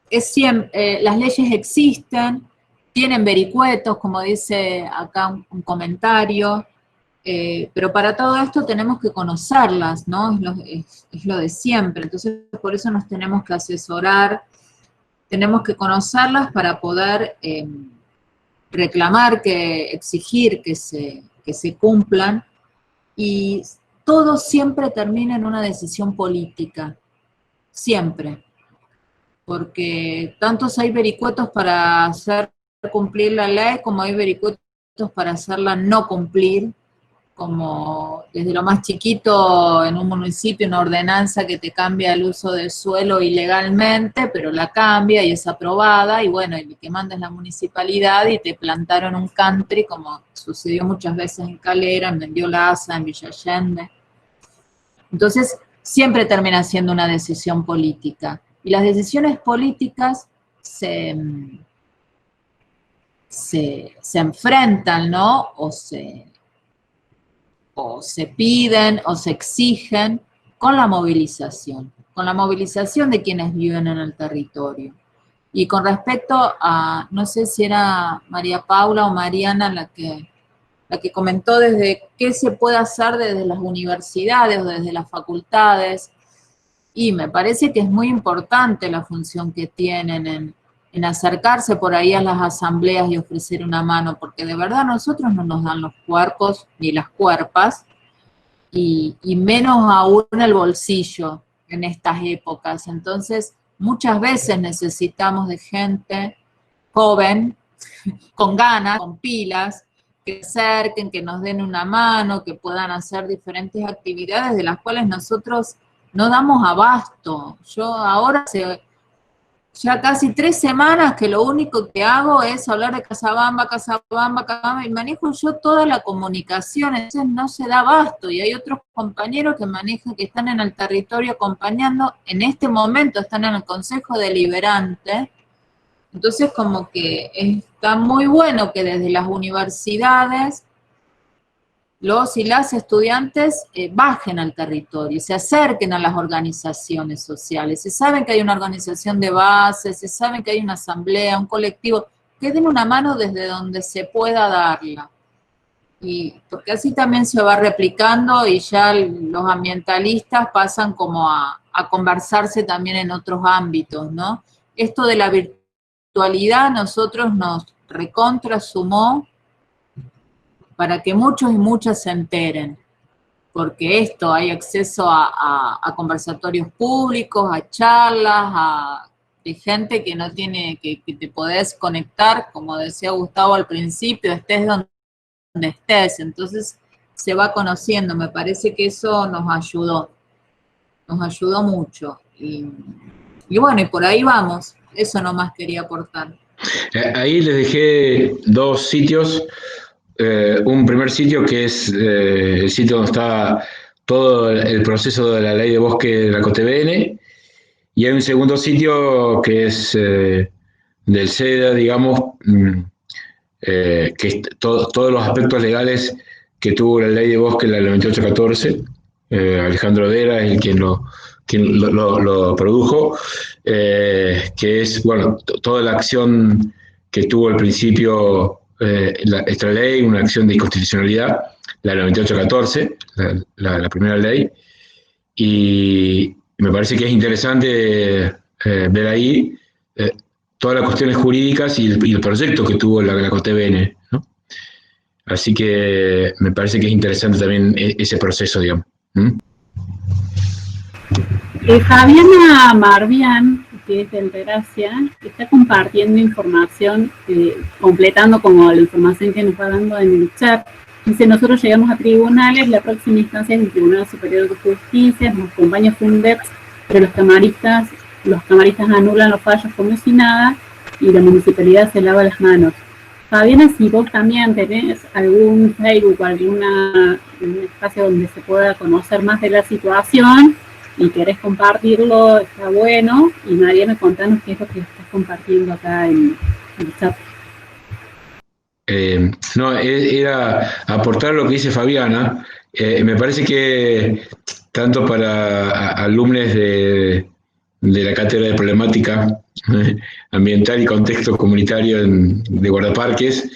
Speaker 6: es siempre, las leyes existen, tienen vericuetos, como dice acá un comentario, pero para todo esto tenemos que conocerlas, ¿no? Es lo de siempre, entonces por eso nos tenemos que asesorar, tenemos que conocerlas para poder reclamar, exigir que se cumplan, y todo siempre termina en una decisión política, siempre. Porque tantos hay vericuetos para hacer cumplir la ley, como hay vericuetos para hacerla no cumplir, como desde lo más chiquito en un municipio, una ordenanza que te cambia el uso del suelo ilegalmente, pero la cambia y es aprobada, y bueno, el que manda es la municipalidad y te plantaron un country, como sucedió muchas veces en Calera, en Mendiolaza, en Villa Allende. Entonces, siempre termina siendo una decisión política. Y las decisiones políticas se enfrentan, ¿no? O se piden, o se exigen con la movilización de quienes viven en el territorio. Y con respecto a, no sé si era María Paula o Mariana la que comentó desde qué se puede hacer desde las universidades o desde las facultades, y me parece que es muy importante la función que tienen en acercarse por ahí a las asambleas y ofrecer una mano, porque de verdad nosotros no nos dan los cuerpos ni las cuerpas, y menos aún el bolsillo en estas épocas. Entonces, muchas veces necesitamos de gente joven, con ganas, con pilas, que se acerquen, que nos den una mano, que puedan hacer diferentes actividades de las cuales nosotros no damos abasto. Yo ahora ya casi 3 semanas que lo único que hago es hablar de Casabamba, y manejo yo toda la comunicación, entonces no se da abasto, y hay otros compañeros que manejan, que están en el territorio acompañando, en este momento están en el Consejo Deliberante, entonces como que está muy bueno que desde las universidades los y las estudiantes bajen al territorio, se acerquen a las organizaciones sociales, se saben que hay una organización de base, se saben que hay una asamblea, un colectivo, que den una mano desde donde se pueda darla. Y porque así también se va replicando y ya los ambientalistas pasan como a conversarse también en otros ámbitos, ¿no? Esto de la virtualidad a nosotros nos recontra sumó para que muchos y muchas se enteren, porque esto, hay acceso a conversatorios públicos, a charlas, de gente que no tiene, que te podés conectar, como decía Gustavo al principio, estés donde estés, entonces se va conociendo, me parece que eso nos ayudó mucho, y bueno, y por ahí vamos, eso nomás quería aportar.
Speaker 5: Ahí les dejé 2 sitios. Un primer sitio que es el sitio donde está todo el proceso de la ley de bosque de la COTEBN, y hay un segundo sitio que es del SEDA, digamos, que es todos los aspectos legales que tuvo la ley de bosque, la 9814. Alejandro Dera es quien lo produjo, que es, bueno, toda la acción que tuvo al principio esta ley, una acción de inconstitucionalidad, la 9814, la primera ley, y me parece que es interesante ver ahí todas las cuestiones jurídicas y el proyecto que tuvo la COTEBN, ¿no? Así que me parece que es interesante también ese proceso, digamos.
Speaker 1: Fabiana Marbián, que es de Altagracia, está compartiendo información, completando como la información que nos va dando en el chat. Dice, nosotros llegamos a tribunales, la próxima instancia es el Tribunal Superior de Justicia, nos acompaña Fundeps, pero los camaristas anulan los fallos como si nada, y la municipalidad se lava las manos. Fabiana, si vos también tenés algún Facebook, algún espacio donde se pueda conocer más de la situación, y querés compartirlo, está bueno. Y Mariana, contanos qué es lo que estás compartiendo acá en el chat.
Speaker 5: No, era aportar lo que dice Fabiana. Me parece que tanto para alumnos de la cátedra de problemática ambiental y contexto comunitario de guardaparques,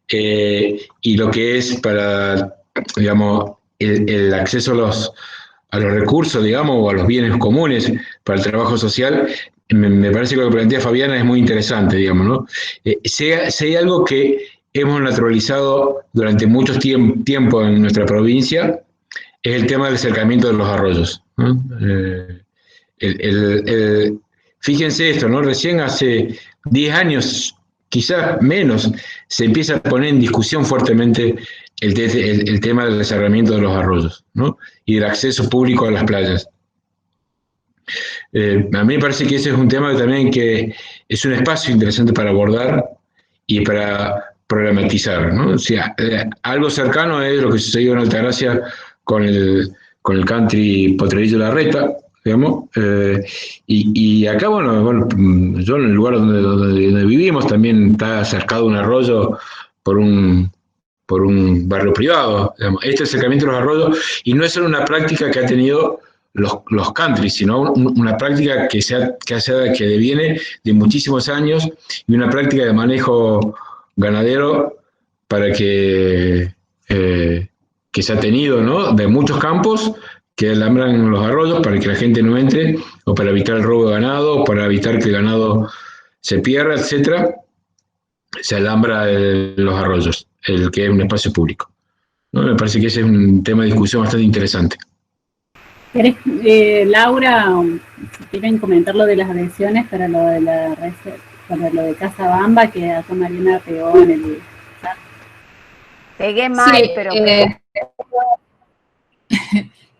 Speaker 5: y lo que es para, digamos, el acceso a los recursos, digamos, o a los bienes comunes para el trabajo social, me parece que lo que plantea Fabiana es muy interesante, digamos, ¿no? Si hay algo que hemos naturalizado durante mucho tiempo en nuestra provincia, es el tema del acercamiento de los arroyos, ¿no? Fíjense esto, ¿no? Recién hace 10 años, quizás menos, se empieza a poner en discusión fuertemente el tema del acercamiento de los arroyos, ¿no? Y del acceso público a las playas. A mí me parece que ese es un tema que es un espacio interesante para abordar y para problematizar, ¿no? O sea, algo cercano es lo que sucedió en Altagracia con el country Potrerillo Larreta, digamos, y acá, bueno, yo en el lugar donde vivimos también está cercado un arroyo por un barrio privado, digamos. Este acercamiento a los arroyos, y no es solo una práctica que ha tenido los countries, sino una práctica que deviene de muchísimos años, y una práctica de manejo ganadero para que se ha tenido, ¿no? De muchos campos que alambran los arroyos para que la gente no entre, o para evitar el robo de ganado, o para evitar que el ganado se pierda, etcétera. Se alambra los arroyos, el que es un espacio público, ¿no? Me parece que ese es un tema de discusión bastante interesante.
Speaker 1: ¿Querés, Laura, si quieren comentar lo de las adhesiones para lo de Casabamba, que acá Mariana pegó en el chat?
Speaker 4: Pegué mal, sí, pero...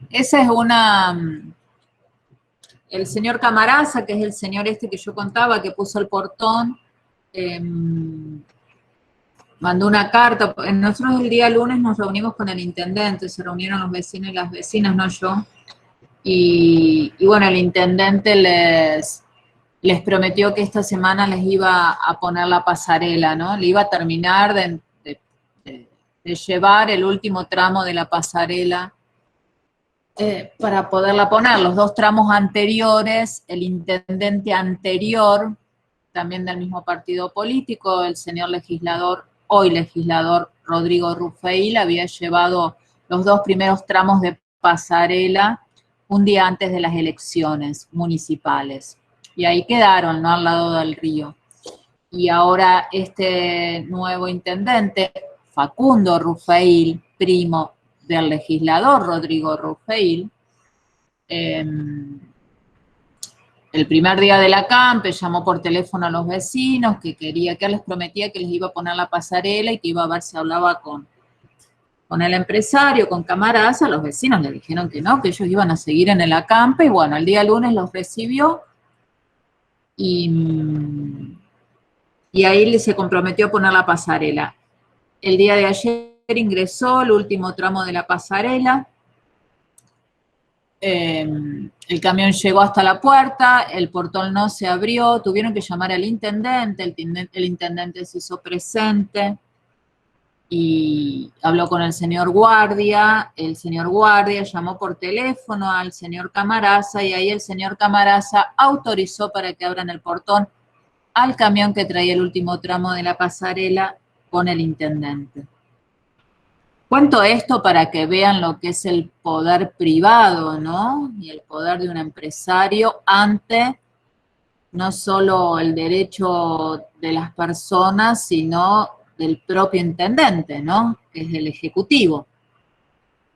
Speaker 6: Esa es el señor Camarasa, que es el señor este que yo contaba, que puso el portón, mandó una carta. Nosotros el día lunes nos reunimos con el intendente, se reunieron los vecinos y las vecinas, no yo. Y bueno, el intendente les prometió que esta semana les iba a poner la pasarela, ¿no? Le iba a terminar de llevar el último tramo de la pasarela para poderla poner. Los 2 tramos anteriores, el intendente anterior, también del mismo partido político, el señor legislador, hoy legislador Rodrigo Rufeil, había llevado los 2 primeros tramos de pasarela un día antes de las elecciones municipales. Y ahí quedaron, ¿no? Al lado del río. Y ahora este nuevo intendente, Facundo Rufeil, primo del legislador Rodrigo Rufeil, el primer día de la campe llamó por teléfono a los vecinos que les prometía que les iba a poner la pasarela y que iba a ver si hablaba con el empresario, con Camarasa. Los vecinos le dijeron que no, que ellos iban a seguir en el acampe, y bueno, el día lunes los recibió y ahí se comprometió a poner la pasarela. El día de ayer ingresó el último tramo de la pasarela, el camión llegó hasta la puerta, el portón no se abrió, tuvieron que llamar al intendente, el intendente se hizo presente y habló con el señor guardia llamó por teléfono al señor Camarasa y ahí el señor Camarasa autorizó para que abran el portón al camión que traía el último tramo de la pasarela con el intendente. Cuento esto para que vean lo que es el poder privado, ¿no? Y el poder de un empresario ante no solo el derecho de las personas, sino del propio intendente, ¿no? Que es el ejecutivo.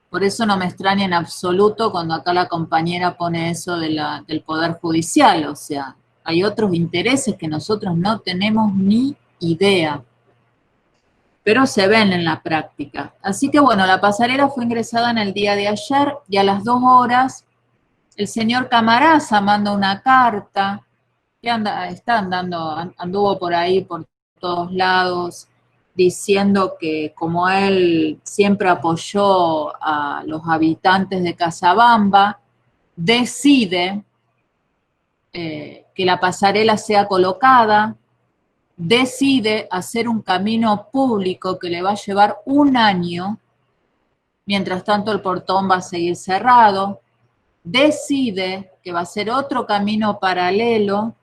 Speaker 6: Por eso no me extraña en absoluto cuando acá la compañera pone eso del poder judicial, o sea, hay otros intereses que nosotros no tenemos ni idea, pero se ven en la práctica. Así que bueno, la pasarela fue ingresada en el día de ayer y a las 2 horas el señor Camarasa manda una carta que anduvo por ahí, por todos lados, diciendo que como él siempre apoyó a los habitantes de Casabamba, decide que la pasarela sea colocada, decide hacer un camino público que le va a llevar 1 año, mientras tanto el portón va a seguir cerrado, decide que va a ser otro camino paralelo,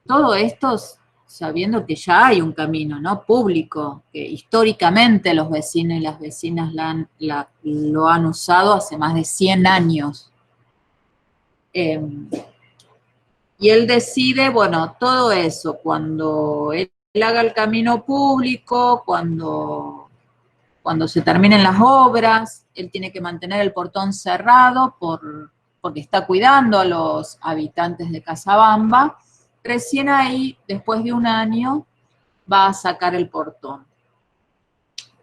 Speaker 6: todo esto sabiendo que ya hay un camino, ¿no? Público, que históricamente los vecinos y las vecinas lo han usado hace más de 100 años. Y él decide, bueno, todo eso, cuando él haga el camino público, cuando se terminen las obras, él tiene que mantener el portón cerrado porque está cuidando a los habitantes de Casabamba. Recién ahí, después de 1 año, va a sacar el portón.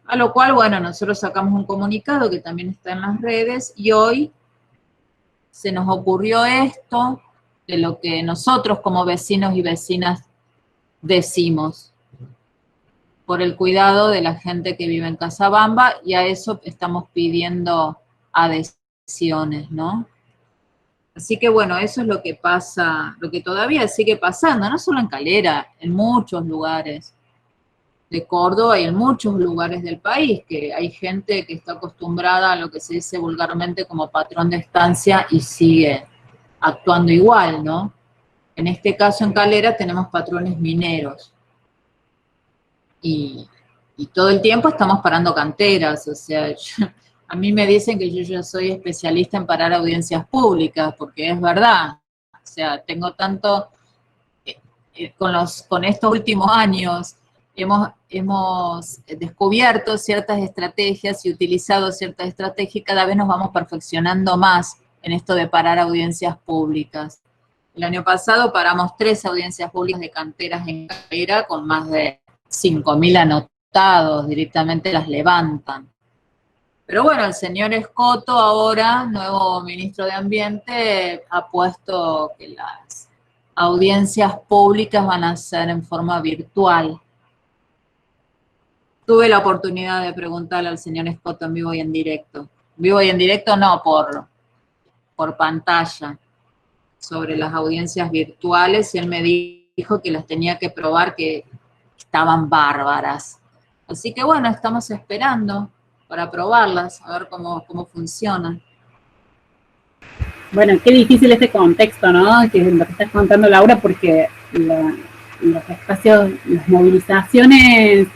Speaker 6: A lo cual, bueno, nosotros sacamos un comunicado que también está en las redes y hoy se nos ocurrió esto de lo que nosotros como vecinos y vecinas decimos por el cuidado de la gente que vive en Casabamba, y a eso estamos pidiendo adhesiones, ¿no? Así que bueno, eso es lo que pasa, lo que todavía sigue pasando, no solo en Calera, en muchos lugares de Córdoba y en muchos lugares del país, que hay gente que está acostumbrada a lo que se dice vulgarmente como patrón de estancia y sigue actuando igual, ¿no? En este caso en Calera tenemos patrones mineros y todo el tiempo estamos parando canteras, o sea, a mí me dicen que yo ya soy especialista en parar audiencias públicas, porque es verdad, o sea, tengo tanto, con estos últimos años hemos descubierto ciertas estrategias y utilizado ciertas estrategias y cada vez nos vamos perfeccionando más en esto de parar audiencias públicas. El año pasado paramos 3 audiencias públicas de canteras en Calera con más de 5.000 anotados, directamente las levantan. Pero bueno, el señor Escoto ahora, nuevo ministro de Ambiente, ha puesto que las audiencias públicas van a ser en forma virtual. Tuve la oportunidad de preguntarle al señor Escoto en vivo y en directo. Vivo y en directo no, por pantalla, sobre las audiencias virtuales, y él me dijo que las tenía que probar, que estaban bárbaras. Así que bueno, estamos esperando para probarlas, a ver cómo funcionan.
Speaker 1: Bueno, qué difícil este contexto, ¿no? Que es lo que estás contando, Laura, porque los espacios, las movilizaciones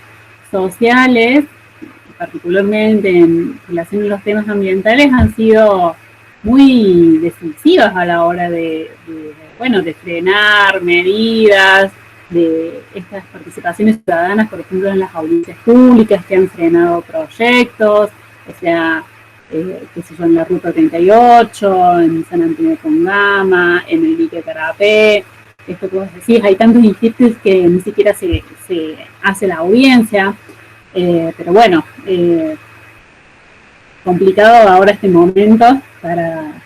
Speaker 1: sociales, particularmente en relación a los temas ambientales, han sido muy decisivas a la hora de frenar medidas, de estas participaciones ciudadanas, por ejemplo, en las audiencias públicas que han frenado proyectos, o sea, qué sé yo, en la Ruta 38, en San Antonio de Congama, en el dique Carapé. Esto que vos decís, hay tantos distritos que ni siquiera se hace la audiencia, pero bueno, complicado ahora este momento para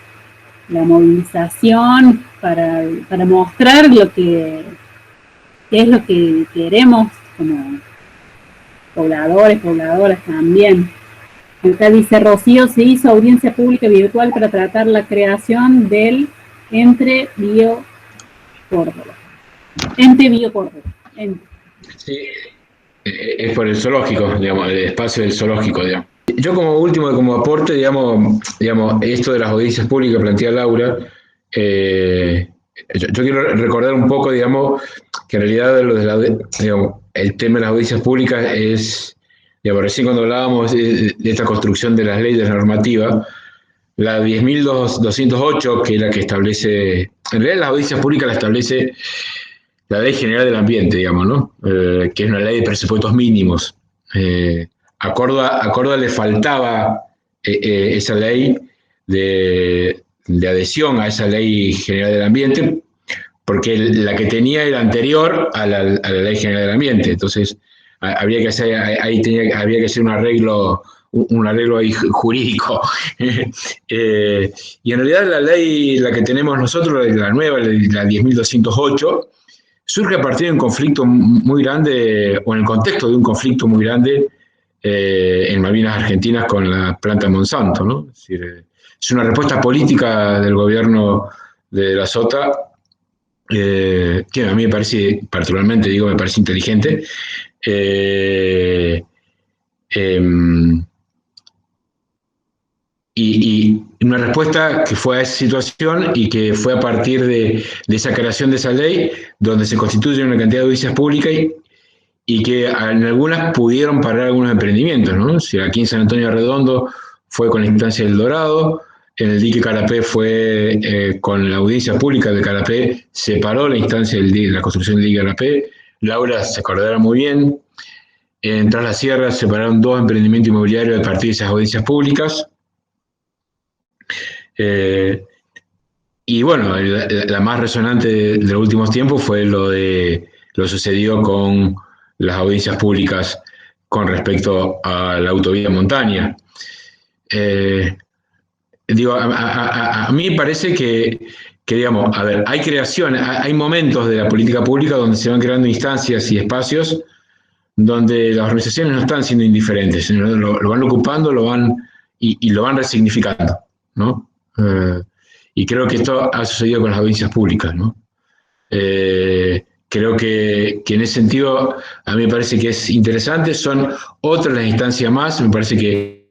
Speaker 1: la movilización, para mostrar qué es lo que queremos como pobladoras también. Acá dice Rocío, se hizo audiencia pública virtual para tratar la creación del Ente Bio Córdoba.
Speaker 5: Sí, es por el zoológico, digamos, el espacio del zoológico, digamos. Yo como aporte, digamos, esto de las audiencias públicas que plantea Laura, yo quiero recordar un poco, digamos, que en realidad el tema de las audiencias públicas es, digamos, recién cuando hablábamos de esta construcción de las leyes, de la normativa, la 10.208, que es la que establece, en realidad las audiencias públicas la establece la Ley General del Ambiente, digamos, ¿no? Que es una ley de presupuestos mínimos. A Córdoba le faltaba esa ley de adhesión a esa Ley General del Ambiente, porque la que tenía era anterior a la Ley General del Ambiente. Entonces, habría que hacer un arreglo ahí jurídico. Y en realidad la que tenemos nosotros, la nueva, la 10.208, surge a partir de un conflicto muy grande, o en el contexto de un conflicto muy grande en Malvinas Argentinas con la planta Monsanto, ¿no? Es decir, es una respuesta política del gobierno de la Sota, que a mí me parece, particularmente, me parece inteligente, y una respuesta que fue a esa situación y que fue a partir de esa creación de esa ley, donde se constituye una cantidad de audiencias públicas y que en algunas pudieron parar algunos emprendimientos, ¿no? O sea, aquí en San Antonio Redondo fue con la instancia del Dorado, en el dique Carapé fue con la audiencia pública de Carapé, se paró la instancia de la construcción del dique Carapé. Laura se acordará muy bien. En Tras la Sierra se pararon 2 emprendimientos inmobiliarios a partir de esas audiencias públicas. Y bueno, la más resonante de los últimos tiempos fue lo sucedido con las audiencias públicas con respecto a la autovía montaña. A mí me parece que digamos, a ver, hay momentos de la política pública donde se van creando instancias y espacios donde las organizaciones no están siendo indiferentes, lo van ocupando, lo van resignificando, ¿no? Y creo que esto ha sucedido con las audiencias públicas, ¿no? Creo que en ese sentido a mí me parece que es interesante, son otras las instancias más, me parece que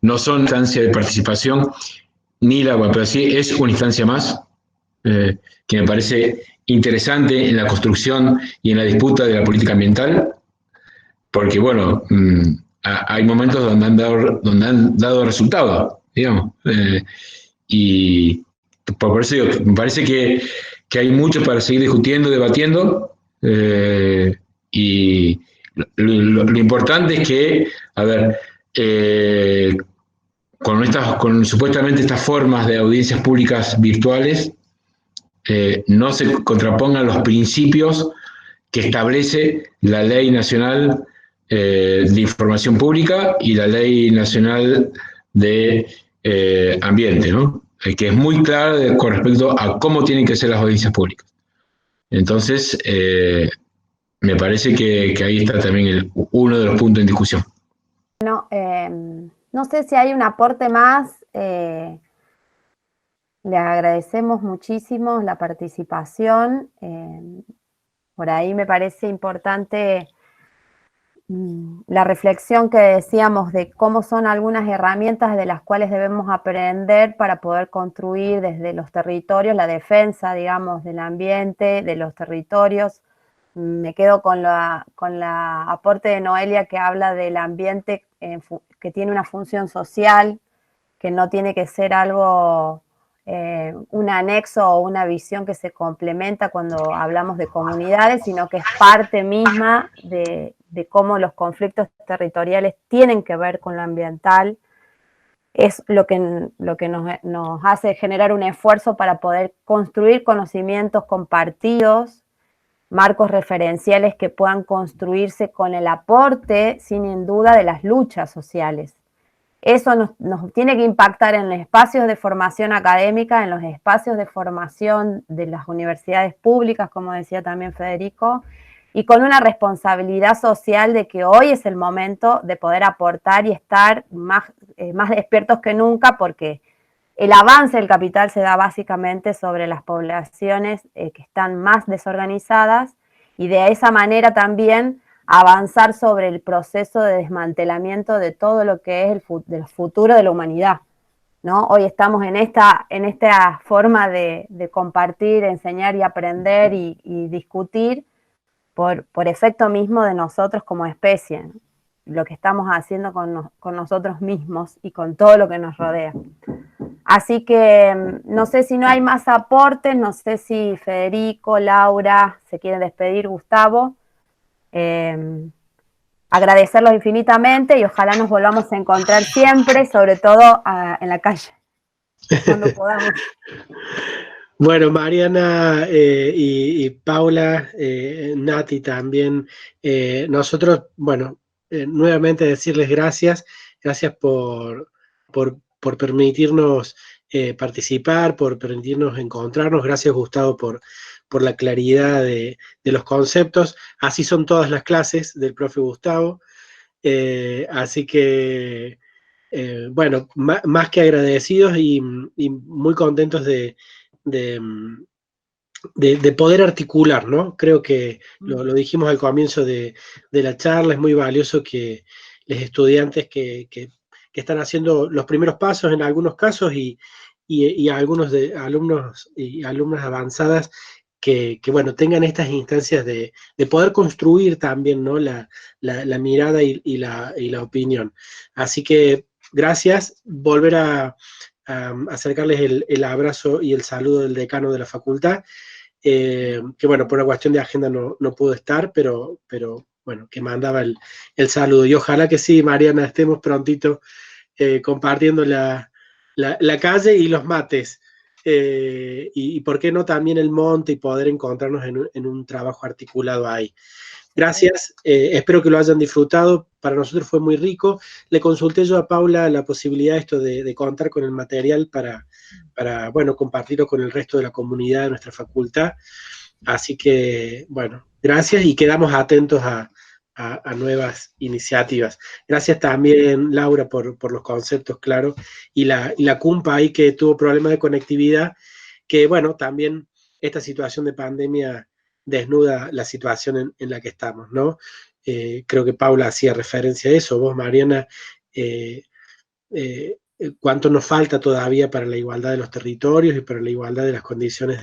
Speaker 5: no son instancias de participación, pero sí es una instancia más, que me parece interesante en la construcción y en la disputa de la política ambiental, porque bueno, hay momentos donde han dado resultados, digamos, y por eso digo, me parece que hay mucho para seguir discutiendo, debatiendo, y lo importante es que, a ver, con supuestamente estas formas de audiencias públicas virtuales, no se contrapongan los principios que establece la Ley Nacional de Información Pública y la Ley Nacional de Ambiente, ¿no? Que es muy clara con respecto a cómo tienen que ser las audiencias públicas. Entonces, me parece que ahí está también uno de los puntos en discusión.
Speaker 4: Bueno, no sé si hay un aporte más. Le agradecemos muchísimo la participación. Por ahí me parece importante la reflexión que decíamos de cómo son algunas herramientas de las cuales debemos aprender para poder construir desde los territorios la defensa, digamos, del ambiente, de los territorios. Me quedo con la aporte de Noelia, que habla del ambiente que tiene una función social, que no tiene que ser algo, un anexo o una visión que se complementa cuando hablamos de comunidades, sino que es parte misma de cómo los conflictos territoriales tienen que ver con lo ambiental. Es lo que nos hace generar un esfuerzo para poder construir conocimientos compartidos, marcos referenciales que puedan construirse con el aporte, sin duda, de las luchas sociales. Eso nos tiene que impactar en los espacios de formación académica, en los espacios de formación de las universidades públicas, como decía también Federico, y con una responsabilidad social de que hoy es el momento de poder aportar y estar más despiertos que nunca, porque el avance del capital se da básicamente sobre las poblaciones que están más desorganizadas, y de esa manera también avanzar sobre el proceso de desmantelamiento de todo lo que es el futuro de la humanidad, ¿no? Hoy estamos en esta forma de compartir, enseñar y aprender y discutir por efecto mismo de nosotros como especie, ¿no? Lo que estamos haciendo con nosotros mismos y con todo lo que nos rodea. Así que no sé si no hay más aportes, no sé si Federico, Laura se quieren despedir, Gustavo. Agradecerlos infinitamente y ojalá nos volvamos a encontrar siempre, sobre todo en la calle, cuando podamos.
Speaker 3: Bueno, Mariana y Paula, Nati también, nosotros, bueno, nuevamente decirles gracias por permitirnos participar, por permitirnos encontrarnos. Gracias, Gustavo, por la claridad de los conceptos. Así son todas las clases del profe Gustavo. Así que, bueno, más que agradecidos y muy contentos de poder articular, ¿no? Creo que lo dijimos al comienzo de la charla, es muy valioso que los estudiantes que están haciendo los primeros pasos en algunos casos y algunos de alumnos y alumnas avanzadas que bueno, tengan estas instancias de poder construir también, ¿no? la mirada y la opinión. Así que gracias, volver a acercarles el abrazo y el saludo del decano de la facultad, que bueno, por una cuestión de agenda no pudo estar, pero bueno, que mandaba el saludo. Y ojalá que sí, Mariana, estemos prontito compartiendo la calle y los mates, y por qué no también el monte, y poder encontrarnos en un trabajo articulado ahí. Gracias, espero que lo hayan disfrutado. Para nosotros fue muy rico. Le consulté yo a Paula la posibilidad de contar con el material para bueno, compartirlo con el resto de la comunidad de nuestra facultad. Así que, bueno, gracias y quedamos atentos a nuevas iniciativas. Gracias también, Laura, por los conceptos claros, y la CUMPA ahí, que tuvo problemas de conectividad, que bueno, también esta situación de pandemia desnuda la situación en la que estamos, ¿no? Creo que Paula hacía referencia a eso, vos, Mariana, cuánto nos falta todavía para la igualdad de los territorios y para la igualdad de las condiciones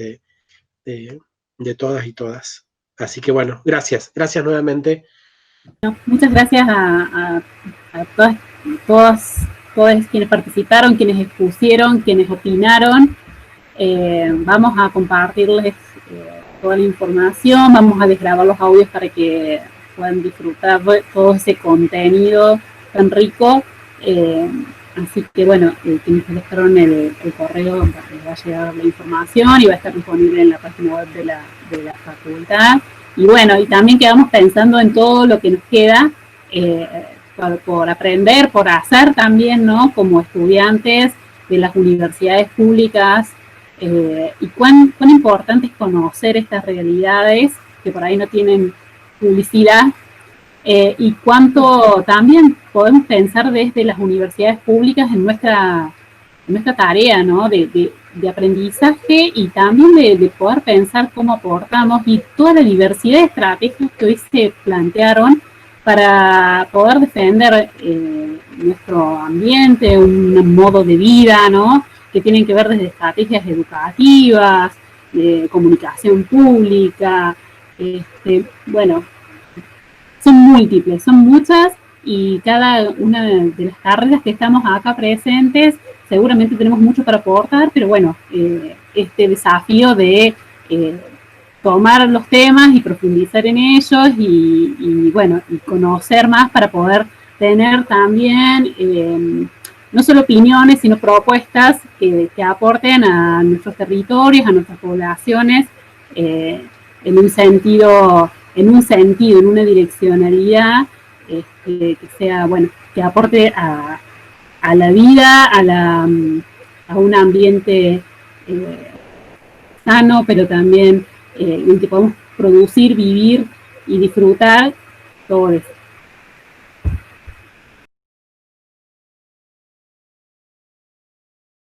Speaker 3: de todas y todas. Así que bueno, gracias nuevamente.
Speaker 1: Muchas gracias a todos quienes participaron, quienes expusieron, quienes opinaron. Vamos a compartirles toda la información, vamos a desgrabar los audios para que puedan disfrutar de todo ese contenido tan rico. Así que bueno, quienes dejaron el correo, les va a llegar la información y va a estar disponible en la página web de la facultad. Y bueno, y también quedamos pensando en todo lo que nos queda por aprender, por hacer también, ¿no? Como estudiantes de las universidades públicas, y cuán importante es conocer estas realidades que por ahí no tienen publicidad, y cuánto también podemos pensar desde las universidades públicas en nuestra tarea, ¿no? de aprendizaje, y también de poder pensar cómo aportamos, y toda la diversidad de estrategias que hoy se plantearon para poder defender nuestro ambiente, un modo de vida, ¿no? Que tienen que ver desde estrategias educativas, de comunicación pública, bueno, son múltiples, son muchas, y cada una de las carreras que estamos acá presentes seguramente tenemos mucho para aportar, pero bueno, este desafío de tomar los temas y profundizar en ellos, y bueno, y conocer más para poder tener también no solo opiniones, sino propuestas que aporten a nuestros territorios, a nuestras poblaciones, en una direccionalidad que sea, bueno, que aporte a la vida, a un ambiente sano, pero también en que podamos producir, vivir y disfrutar todos.